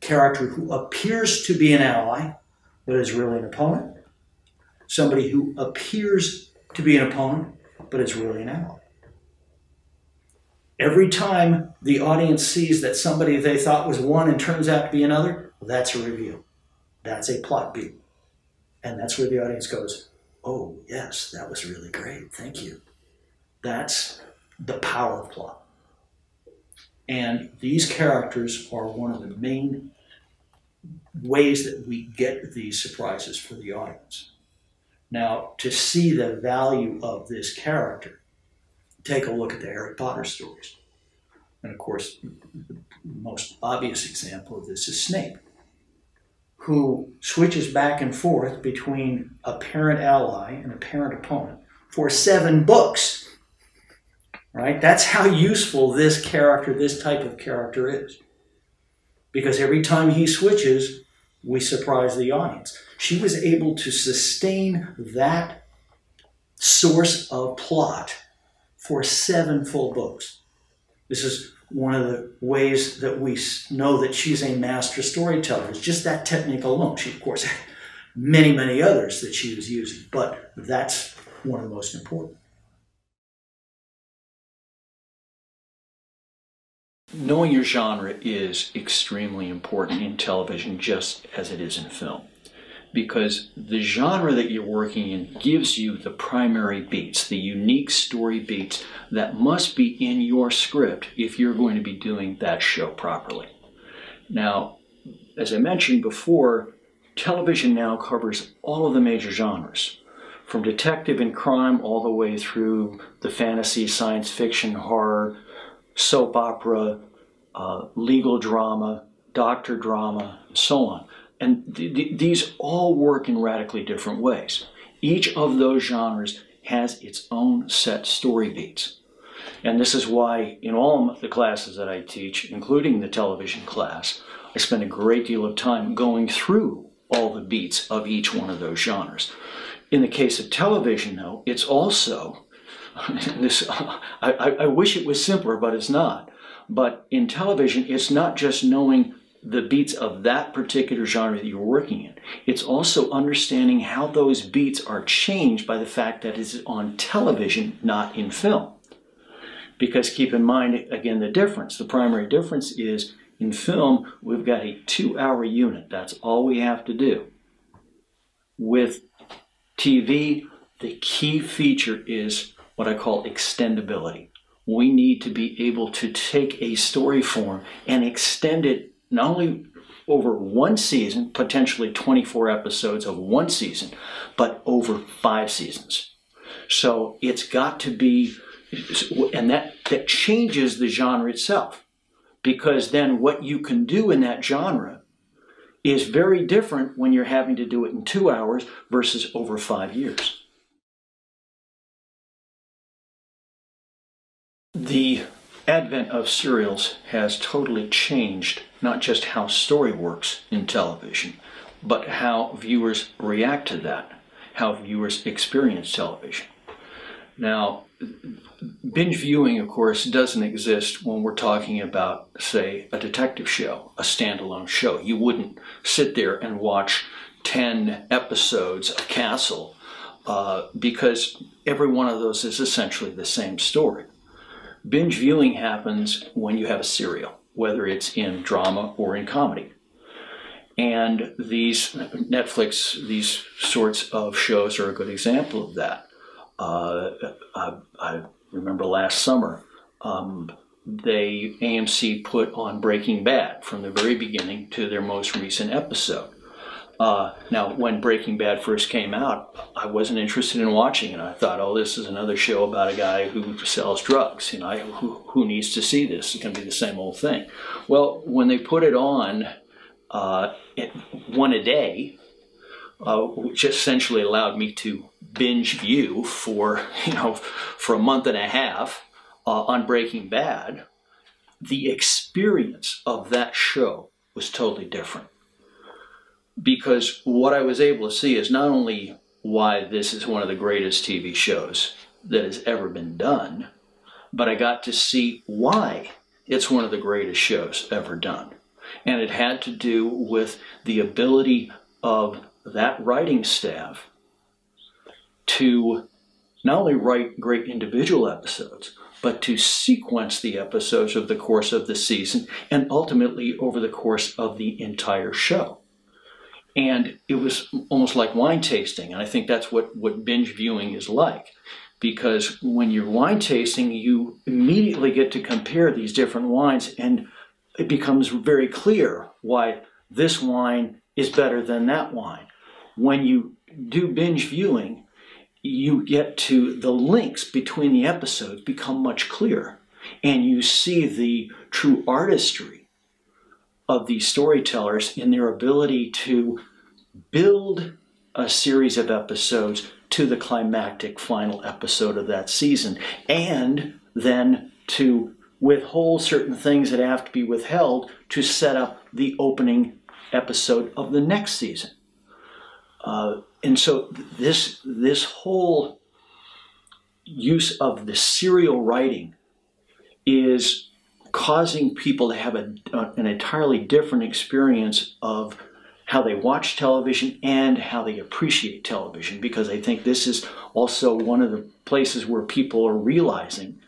Character who appears to be an ally, but is really an opponent. Somebody who appears to be an opponent, but is really an ally. Every time the audience sees that somebody they thought was one and turns out to be another, well, that's a reveal. That's a plot beat. And that's where the audience goes, oh, yes, that was really great. Thank you. That's the power of plot. And these characters are one of the main ways that we get these surprises for the audience. Now, to see the value of this character, take a look at the Harry Potter stories. And of course, the most obvious example of this is Snape, who switches back and forth between a parent ally and a parent opponent for 7 books. Right? That's how useful this character, this type of character is. Because every time he switches, we surprise the audience. She was able to sustain that source of plot for 7 full books. This is one of the ways that we know that she's a master storyteller. It's just that technique alone. She, of course, had many, many others that she was using, but that's one of the most important. Knowing your genre is extremely important in television just as it is in film, because the genre that you're working in gives you the primary beats, the unique story beats that must be in your script if you're going to be doing that show properly. Now, as I mentioned before, television now covers all of the major genres, from detective and crime all the way through the fantasy, science fiction, horror, soap opera, legal drama, doctor drama, and so on. And these all work in radically different ways. Each of those genres has its own set story beats. And this is why in all the classes that I teach, including the television class, I spend a great deal of time going through all the beats of each one of those genres. In the case of television, though, it's also, I wish it was simpler, but it's not. But in television, it's not just knowing the beats of that particular genre that you're working in. It's also understanding how those beats are changed by the fact that it's on television, not in film. Because keep in mind, again, the difference. The primary difference is in film, we've got a 2-hour unit. That's all we have to do. With TV, the key feature is what I call extendability. We need to be able to take a story form and extend it not only over one season, potentially 24 episodes of one season, but over 5 seasons. So it's got to be, and that changes the genre itself, because then what you can do in that genre is very different when you're having to do it in 2 hours versus over 5 years. The advent of serials has totally changed not just how story works in television, but how viewers react to that, how viewers experience television. Now, binge viewing, of course, doesn't exist when we're talking about, say, a detective show, a standalone show. You wouldn't sit there and watch 10 episodes of Castle because every one of those is essentially the same story. Binge viewing happens when you have a serial, whether it's in drama or in comedy. And these Netflix, these sorts of shows are a good example of that. I remember last summer, AMC put on Breaking Bad from the very beginning to their most recent episode. Now, when Breaking Bad first came out, I wasn't interested in watching it. I thought, oh, this is another show about a guy who sells drugs. You know, who needs to see this? It's going to be the same old thing. Well, when they put it on one a day, which essentially allowed me to binge view for a month and a half on Breaking Bad, the experience of that show was totally different. Because what I was able to see is not only why this is one of the greatest TV shows that has ever been done, but I got to see why it's one of the greatest shows ever done. And it had to do with the ability of that writing staff to not only write great individual episodes, but to sequence the episodes over the course of the season and ultimately over the course of the entire show. And it was almost like wine tasting, and I think that's what binge viewing is like. Because when you're wine tasting, you immediately get to compare these different wines, and it becomes very clear why this wine is better than that wine. When you do binge viewing, you get to the links between the episodes become much clearer, and you see the true artistry of these storytellers in their ability to build a series of episodes to the climactic final episode of that season, and then to withhold certain things that have to be withheld to set up the opening episode of the next season. And so this whole use of the serial writing is causing people to have an entirely different experience of how they watch television and how they appreciate television, because I think this is also one of the places where people are realizing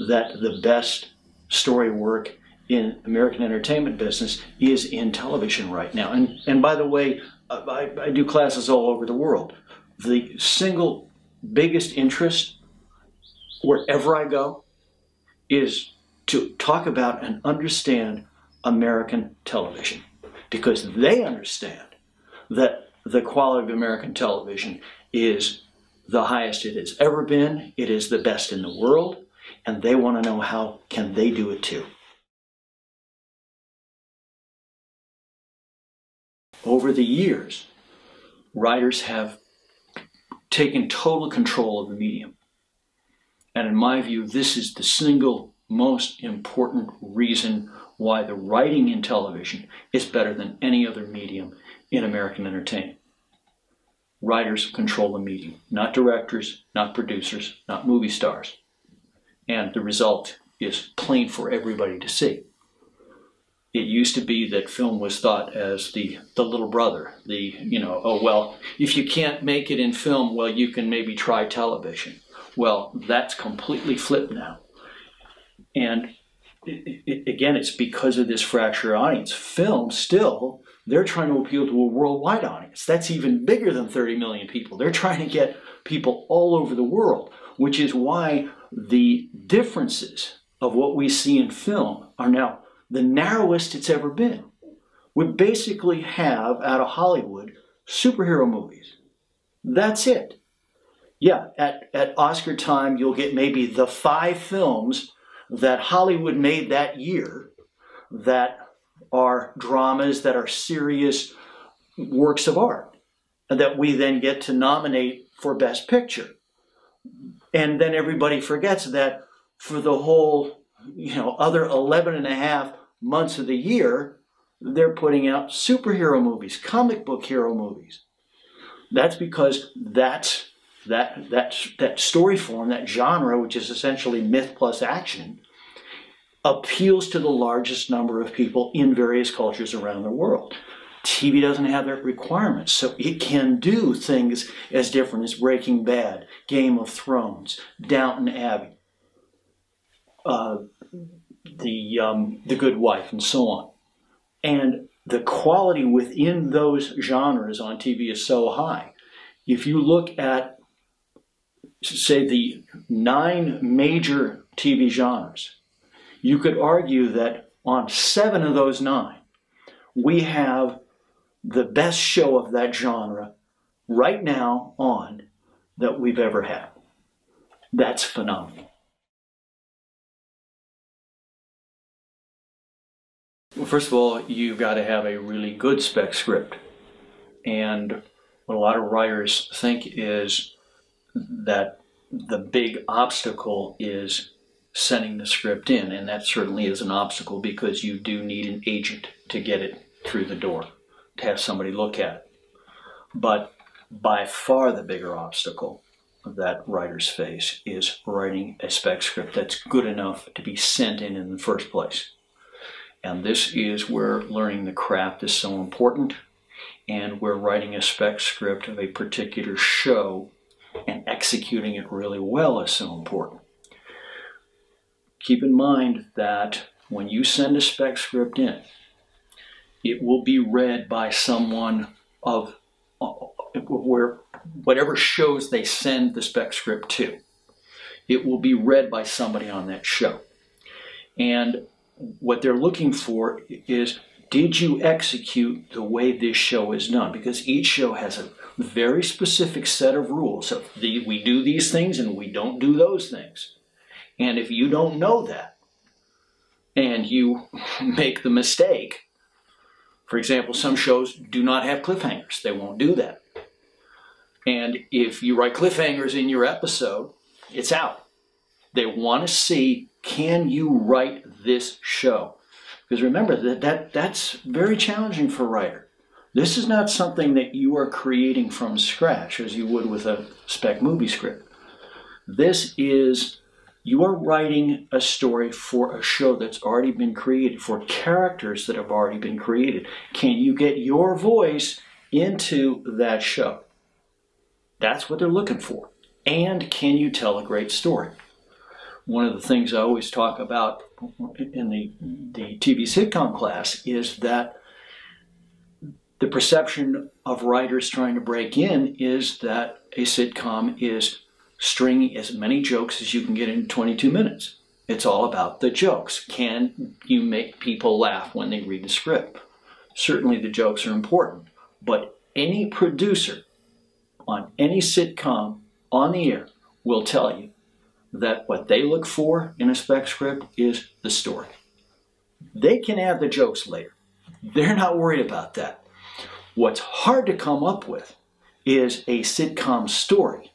that the best story work in American entertainment business is in television right now. And by the way, I do classes all over the world. The single biggest interest wherever I go is to talk about and understand American television, because they understand that the quality of American television is the highest it has ever been. It is the best in the world, and they want to know how can they do it too. Over the years, writers have taken total control of the medium. And in my view, this is the single most important reason why the writing in television is better than any other medium in American entertainment. Writers control the medium, not directors, not producers, not movie stars. And the result is plain for everybody to see. It used to be that film was thought as the little brother, oh, well, if you can't make it in film, well, you can maybe try television. Well, that's completely flipped now. And again, it's because of this fractured audience. Film still, they're trying to appeal to a worldwide audience. That's even bigger than 30 million people. They're trying to get people all over the world, which is why the differences of what we see in film are now the narrowest it's ever been. We basically have, out of Hollywood, superhero movies. That's it. Yeah, at Oscar time, you'll get maybe the 5 films that Hollywood made that year that are dramas, that are serious works of art, that we then get to nominate for Best Picture. And then everybody forgets that for the whole, other 11 and a half months of the year, they're putting out superhero movies, comic book hero movies. That's because that story form, that genre, which is essentially myth plus action, appeals to the largest number of people in various cultures around the world. TV doesn't have that requirement, so it can do things as different as Breaking Bad, Game of Thrones, Downton Abbey, The Good Wife, and so on. And the quality within those genres on TV is so high. If you look at, say, the 9 major TV genres, you could argue that on 7 of those 9, we have the best show of that genre right now on that we've ever had. That's phenomenal. Well, first of all, you've got to have a really good spec script. And what a lot of writers think is that the big obstacle is sending the script in, and that certainly is an obstacle because you do need an agent to get it through the door, to have somebody look at it. But by far the bigger obstacle that writers face is writing a spec script that's good enough to be sent in the first place. And this is where learning the craft is so important, and where writing a spec script of a particular show and executing it really well is so important. Keep in mind that when you send a spec script in, it will be read by someone of whatever shows they send the spec script to. It will be read by somebody on that show. And what they're looking for is, did you execute the way this show is done? Because each show has a very specific set of rules. So we do these things and we don't do those things. And if you don't know that, and you make the mistake, for example, some shows do not have cliffhangers. They won't do that. And if you write cliffhangers in your episode, it's out. They want to see, can you write this show? Because remember, that's very challenging for a writer. This is not something that you are creating from scratch as you would with a spec movie script. This is, you are writing a story for a show that's already been created, for characters that have already been created. Can you get your voice into that show? That's what they're looking for. And can you tell a great story? One of the things I always talk about in the TV sitcom class is that the perception of writers trying to break in is that a sitcom is stringing as many jokes as you can get in 22 minutes. It's all about the jokes. Can you make people laugh when they read the script? Certainly the jokes are important, but any producer on any sitcom on the air will tell you that what they look for in a spec script is the story. They can add the jokes later. They're not worried about that. What's hard to come up with is a sitcom story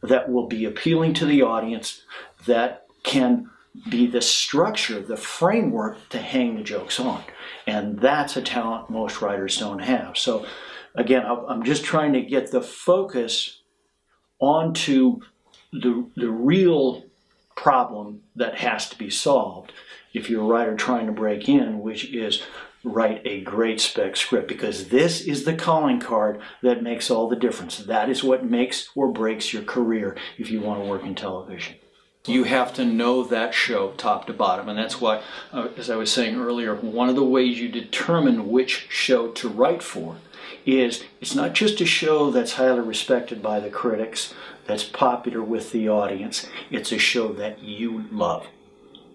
that will be appealing to the audience, that can be the structure, the framework to hang the jokes on. And that's a talent most writers don't have. So again, I'm just trying to get the focus onto the real problem that has to be solved if you're a writer trying to break in, which is write a great spec script, because this is the calling card that makes all the difference. That is what makes or breaks your career if you want to work in television. You have to know that show top to bottom, and that's why, as I was saying earlier, one of the ways you determine which show to write for is it's not just a show that's highly respected by the critics, that's popular with the audience. It's a show that you love,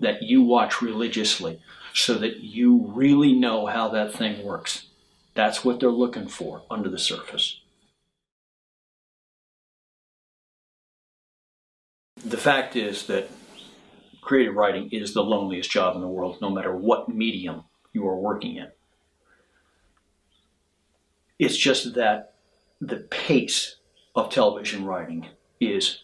that you watch religiously, so that you really know how that thing works. That's what they're looking for under the surface. The fact is that creative writing is the loneliest job in the world, no matter what medium you are working in. It's just that the pace of television writing is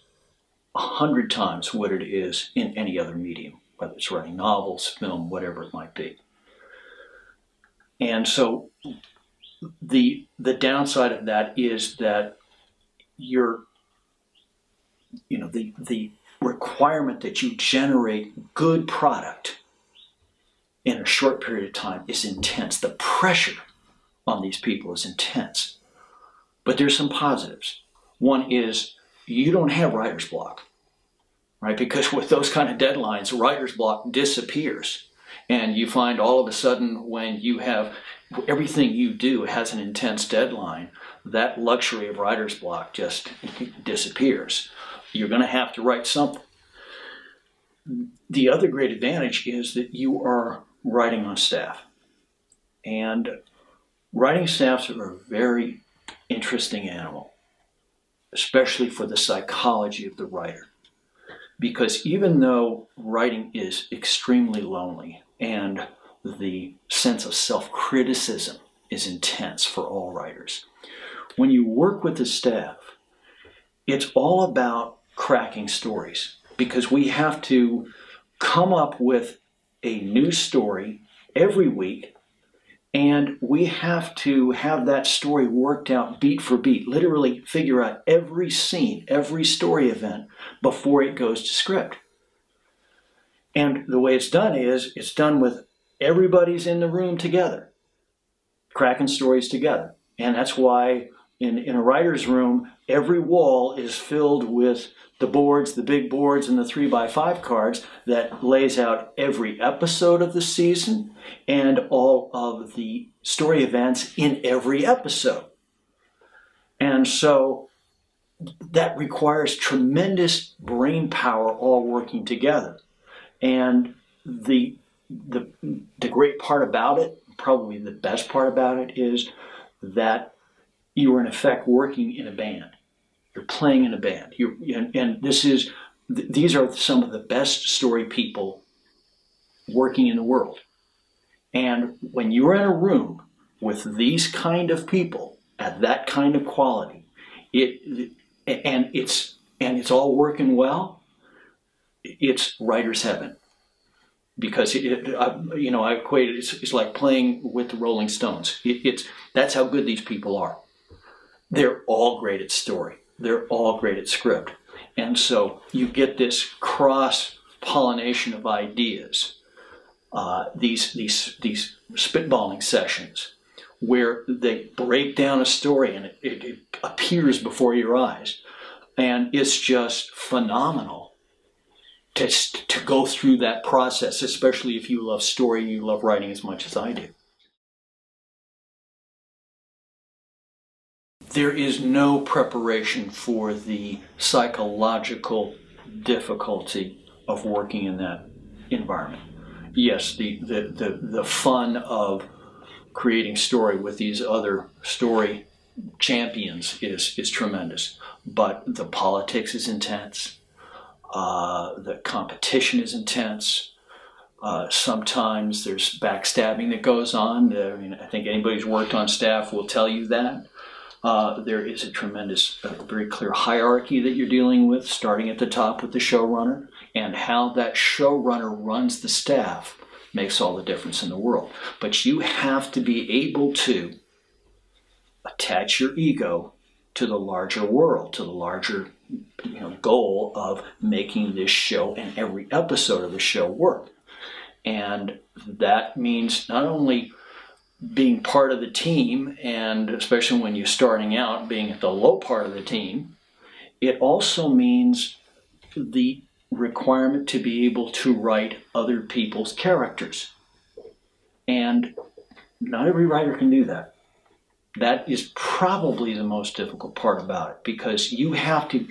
100 times what it is in any other medium, whether it's writing novels, film, whatever it might be. And so the downside of that is that the requirement that you generate good product in a short period of time is intense. The pressure on these people is intense. But there's some positives. One is you don't have writer's block, right? Because with those kind of deadlines, writer's block disappears. And you find all of a sudden when you have everything you do has an intense deadline, that luxury of writer's block just disappears. You're going to have to write something. The other great advantage is that you are writing on staff. And writing staffs are a very interesting animal, especially for the psychology of the writer. Because even though writing is extremely lonely and the sense of self-criticism is intense for all writers, when you work with the staff, it's all about cracking stories, because we have to come up with a new story every week, and we have to have that story worked out beat for beat, literally figure out every scene, every story event before it goes to script. And the way it's done is it's done with everybody's in the room together, cracking stories together. And that's why in a writer's room, every wall is filled with the boards, the big boards, and the 3x5 cards that lays out every episode of the season and all of the story events in every episode. And so that requires tremendous brain power all working together. And the great part about it, probably the best part about it, is that you are in effect working in a band. You're playing in a band. And these are some of the best story people working in the world. And when you're in a room with these kind of people at that kind of quality, it's all working well, it's writer's heaven. Because I equate it, it's like playing with the Rolling Stones. That's how good these people are. They're all great at story. They're all great at script. And so you get this cross-pollination of ideas, these spitballing sessions where they break down a story and it appears before your eyes. And it's just phenomenal to go through that process, especially if you love story and you love writing as much as I do. There is no preparation for the psychological difficulty of working in that environment. Yes, the fun of creating story with these other story champions is tremendous, but the politics is intense. The competition is intense. Sometimes there's backstabbing that goes on. I think anybody who's worked on staff will tell you that. There is a tremendous, very clear hierarchy that you're dealing with, starting at the top with the showrunner, And how that showrunner runs the staff makes all the difference in the world. But you have to be able to attach your ego to the larger world, to the larger goal of making this show and every episode of the show work. And that means not only being part of the team, and especially when you're starting out, being at the low part of the team, it also means the requirement to be able to write other people's characters. And not every writer can do that. That is probably the most difficult part about it, because you have to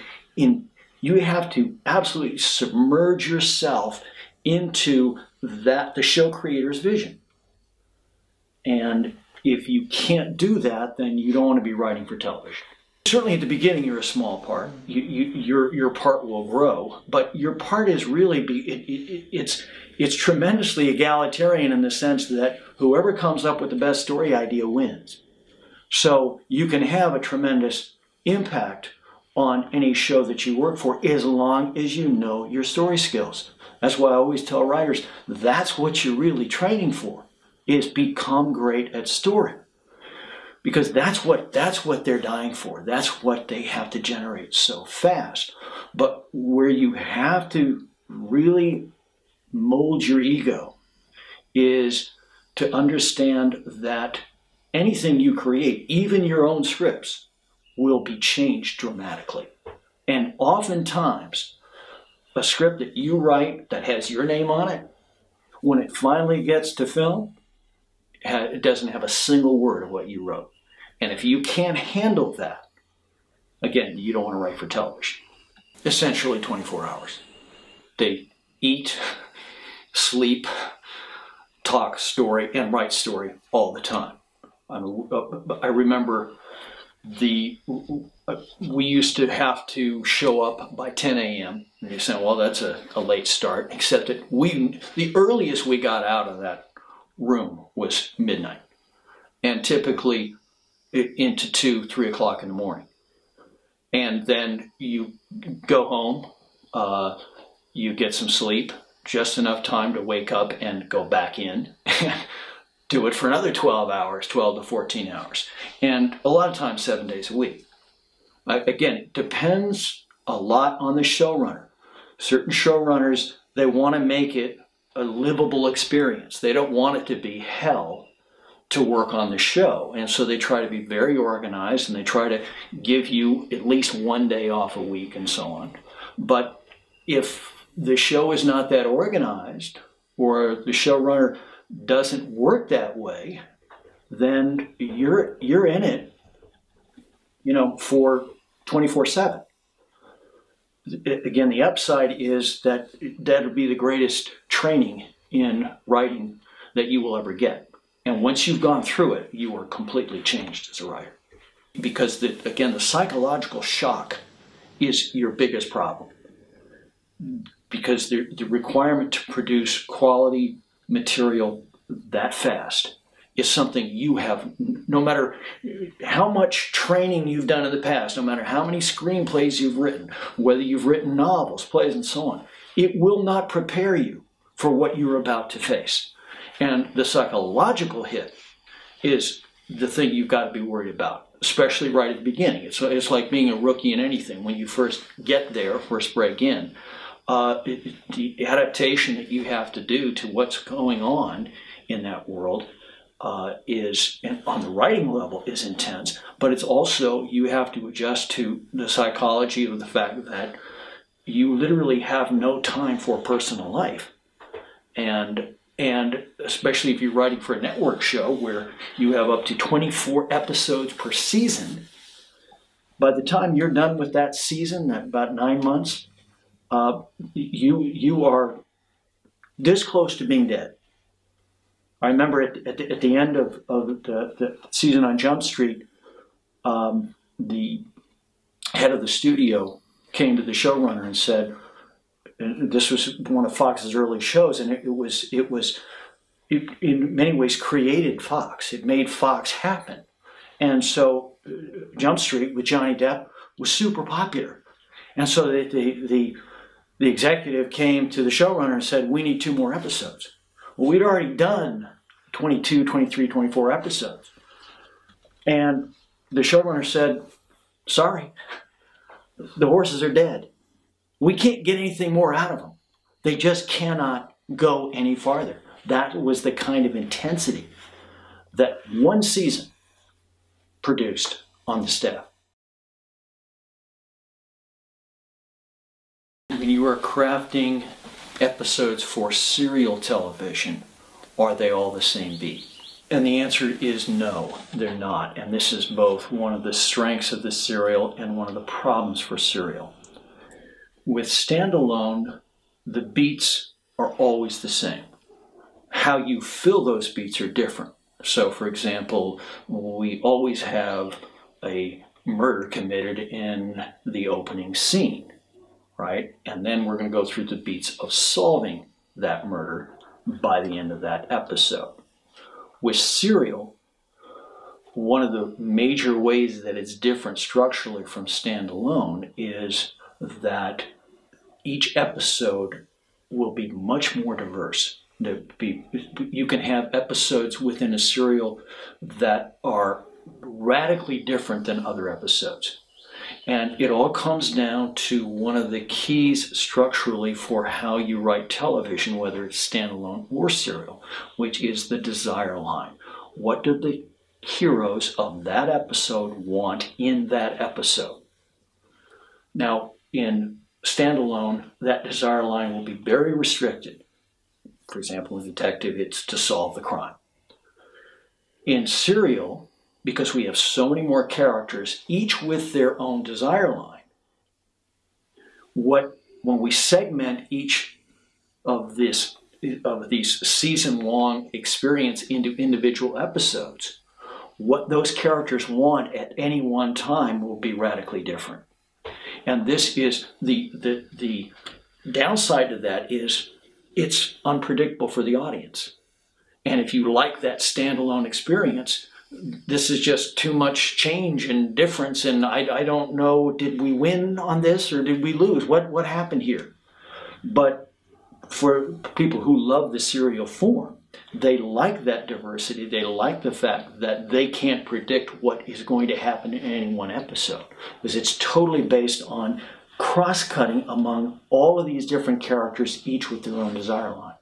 absolutely submerge yourself into the show creator's vision. And if you can't do that, then you don't want to be writing for television. Certainly at the beginning, you're a small part. Your part will grow, but your part is really it's tremendously egalitarian in the sense that whoever comes up with the best story idea wins. So you can have a tremendous impact on any show that you work for as long as you know your story skills. That's why I always tell writers, that's what you're really training for, is become great at story. Because that's what they're dying for. That's what they have to generate so fast. But where you have to really mold your ego is to understand that anything you create, even your own scripts, will be changed dramatically. And oftentimes, a script that you write that has your name on it, when it finally gets to film, it doesn't have a single word of what you wrote. And if you can't handle that, again, you don't want to write for television. Essentially 24 hours. They eat, sleep, talk story, and write story all the time. I remember we used to have to show up by 10 a.m. And you're saying, well, that's a late start, except that the earliest we got out of that room was midnight. And typically into 2, 3 o'clock in the morning. And then you go home, you get some sleep, just enough time to wake up and go back in. Do it for another 12 hours, 12 to 14 hours. And a lot of times 7 days a week. Again, it depends a lot on the showrunner. Certain showrunners, they want to make it a livable experience. They don't want it to be hell to work on the show. And so they try to be very organized, and they try to give you at least 1 day off a week and so on. But if the show is not that organized, or the showrunner doesn't work that way, then you're in it, for 24/7. Again, the upside is that would be the greatest training in writing that you will ever get. And once you've gone through it, you are completely changed as a writer. Because, the psychological shock is your biggest problem. Because the requirement to produce quality material that fast is something you have, no matter how much training you've done in the past, no matter how many screenplays you've written, whether you've written novels, plays, and so on, it will not prepare you for what you're about to face. And the psychological hit is the thing you've got to be worried about, especially right at the beginning. It's like being a rookie in anything. When you first get there, first break in, the adaptation that you have to do to what's going on in that world is, on the writing level, is intense. But it's also, you have to adjust to the psychology of the fact that you literally have no time for personal life. And especially if you're writing for a network show where you have up to 24 episodes per season, by the time you're done with that season, about 9 months, you are this close to being dead. I remember at the end of the season on Jump Street, the head of the studio came to the showrunner and said, and this was one of Fox's early shows, and it in many ways created Fox. It made Fox happen. And so Jump Street with Johnny Depp was super popular. And so the the executive came to the showrunner and said, we need 2 more episodes. Well, we'd already done 22, 23, 24 episodes. And the showrunner said, sorry, the horses are dead. We can't get anything more out of them. They just cannot go any farther. That was the kind of intensity that one season produced on the staff. When you are crafting episodes for serial television, are they all the same beat? And the answer is no, they're not. And this is both one of the strengths of the serial and one of the problems for serial. With standalone, the beats are always the same. How you fill those beats are different. So, for example, we always have a murder committed in the opening scene, right? And then we're going to go through the beats of solving that murder by the end of that episode. With serial, one of the major ways that it's different structurally from standalone is that each episode will be much more diverse. You can have episodes within a serial that are radically different than other episodes. And it all comes down to one of the keys structurally for how you write television, whether it's standalone or serial, which is the desire line. What do the heroes of that episode want in that episode? Now, in standalone, that desire line will be very restricted. For example, in detective, it's to solve the crime. In serial, because we have so many more characters, each with their own desire line, when we segment each of these season-long experience into individual episodes, what those characters want at any one time will be radically different. And this is the downside to that is it's unpredictable for the audience. And if you like that standalone experience, this is just too much change and difference, and I don't know, did we win on this or did we lose? What happened here? But for people who love the serial form, they like that diversity. They like the fact that they can't predict what is going to happen in any one episode, because it's totally based on cross-cutting among all of these different characters, each with their own desire line.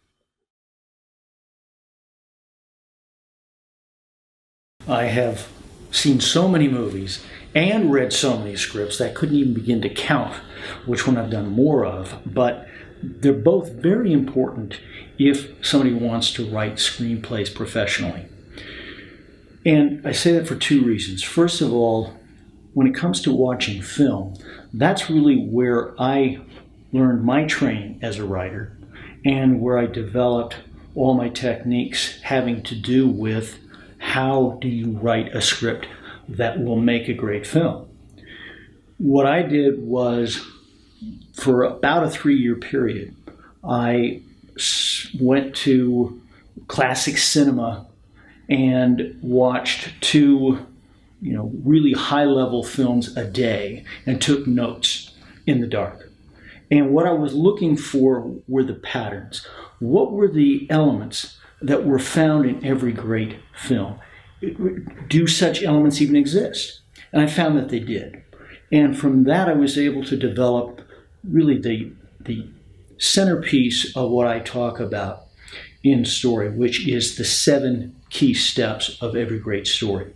I have seen so many movies and read so many scripts that I couldn't even begin to count which one I've done more of, but they're both very important if somebody wants to write screenplays professionally. And I say that for 2 reasons. First of all, when it comes to watching film, that's really where I learned my training as a writer and where I developed all my techniques having to do with how do you write a script that will make a great film. What I did was, for about a 3-year period, I went to classic cinema and watched 2 really high-level films a day and took notes in the dark. And what I was looking for were the patterns. What were the elements that were found in every great film? Do such elements even exist? And I found that they did. And from that, I was able to develop really the centerpiece of what I talk about in story, which is the 7 key steps of every great story.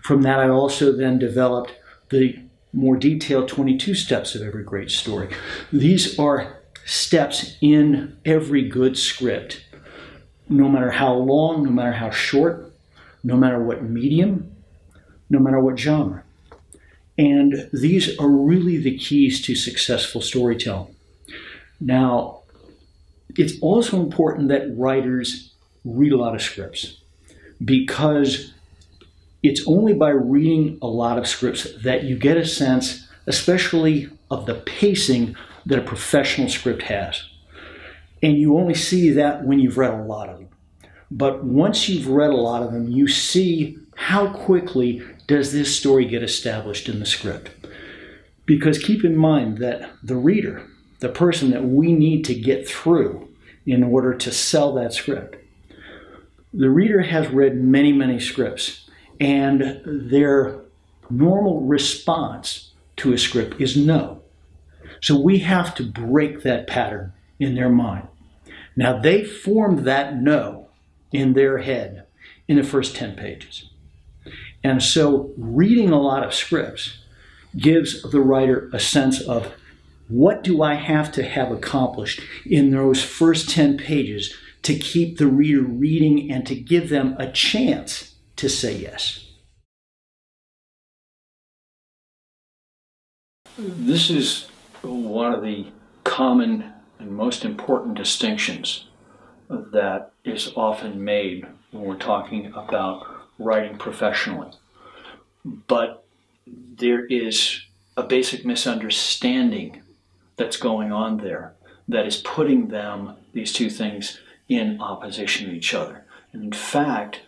From that, I also then developed the more detailed 22 steps of every great story. These are steps in every good script, no matter how long, no matter how short, no matter what medium, no matter what genre. And these are really the keys to successful storytelling. Now, it's also important that writers read a lot of scripts, because it's only by reading a lot of scripts that you get a sense, especially of the pacing that a professional script has. And you only see that when you've read a lot of them. But once you've read a lot of them, you see how quickly does this story get established in the script. Because keep in mind that the reader the person that we need to get through in order to sell that script. The reader has read many, many scripts, and their normal response to a script is no. So we have to break that pattern in their mind. Now, they formed that no in their head in the first 10 pages. And so reading a lot of scripts gives the writer a sense of, what do I have to have accomplished in those first 10 pages to keep the reader reading and to give them a chance to say yes? This is one of the common and most important distinctions that is often made when we're talking about writing professionally. But there is a basic misunderstanding that's going on there that is putting these two things in opposition to each other. And in fact,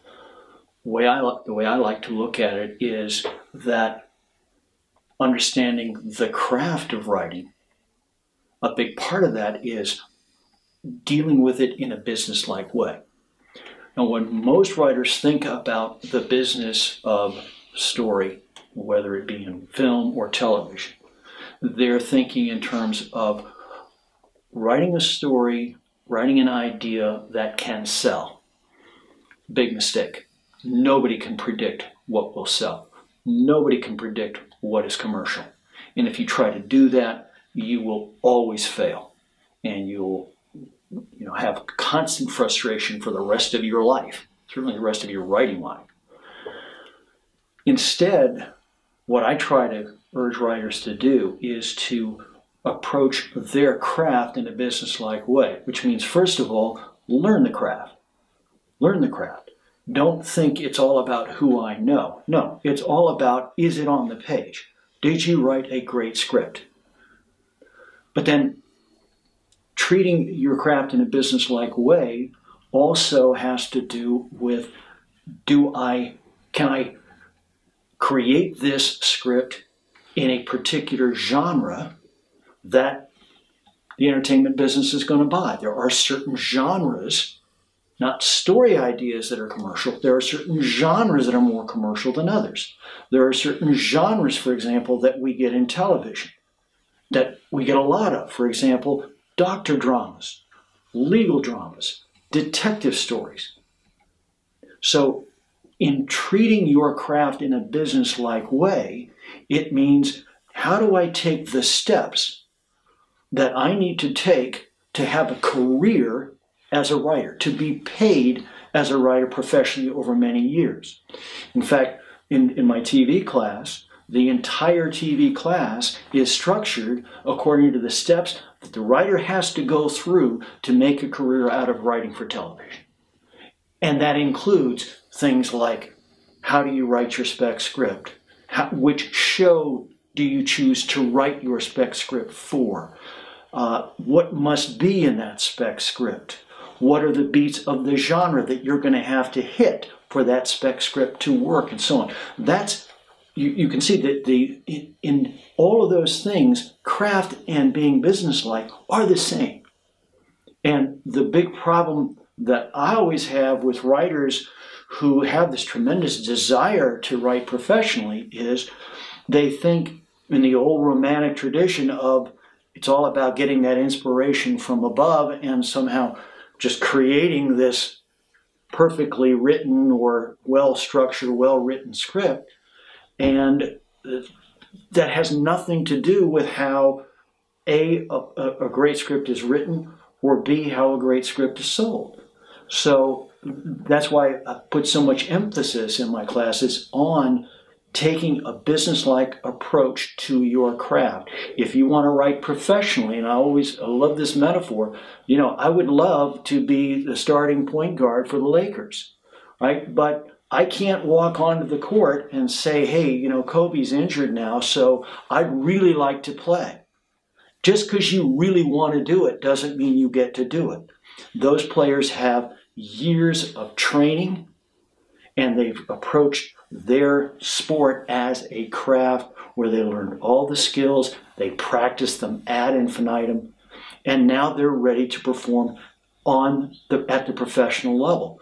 the way I like to look at it is that understanding the craft of writing, a big part of that is dealing with it in a business-like way. Now, when most writers think about the business of story, whether it be in film or television, they're thinking in terms of writing a story, writing an idea that can sell. Big mistake. Nobody can predict what will sell. Nobody can predict what is commercial. And if you try to do that, you will always fail. And you'll have constant frustration for the rest of your life, certainly the rest of your writing life. Instead, what I try to urge writers to do is to approach their craft in a business-like way, which means, first of all, learn the craft. Learn the craft. Don't think it's all about who I know. No, it's all about, is it on the page? Did you write a great script? But then treating your craft in a business-like way also has to do with, can I create this script in a particular genre that the entertainment business is going to buy? There are certain genres, not story ideas, that are commercial. There are certain genres that are more commercial than others. There are certain genres, for example, that we get in television, that we get a lot of. For example, doctor dramas, legal dramas, detective stories. So in treating your craft in a business-like way, it means, how do I take the steps that I need to take to have a career as a writer, to be paid as a writer professionally over many years? In fact, in my TV class, the entire TV class is structured according to the steps that the writer has to go through to make a career out of writing for television. And that includes things like, how do you write your spec script? Which show do you choose to write your spec script for? What must be in that spec script? What are the beats of the genre that you're going to have to hit for that spec script to work, and so on? You can see that in all of those things, craft and being businesslike are the same. And the big problem that I always have with writers who have this tremendous desire to write professionally is they think in the old romantic tradition of, it's all about getting that inspiration from above and somehow just creating this perfectly written or well-structured, well-written script. And that has nothing to do with how A, a great script is written, or B, how a great script is sold. So that's why I put so much emphasis in my classes on taking a business-like approach to your craft. If you want to write professionally, and I love this metaphor, I would love to be the starting point guard for the Lakers, right? But I can't walk onto the court and say, hey, Kobe's injured now, so I'd really like to play. Just because you really want to do it doesn't mean you get to do it. Those players have years of training, and they've approached their sport as a craft where they learned all the skills, they practice them ad infinitum, and now they're ready to perform at the professional level.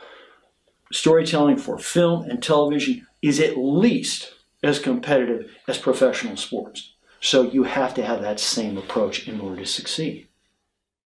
Storytelling for film and television is at least as competitive as professional sports. So you have to have that same approach in order to succeed.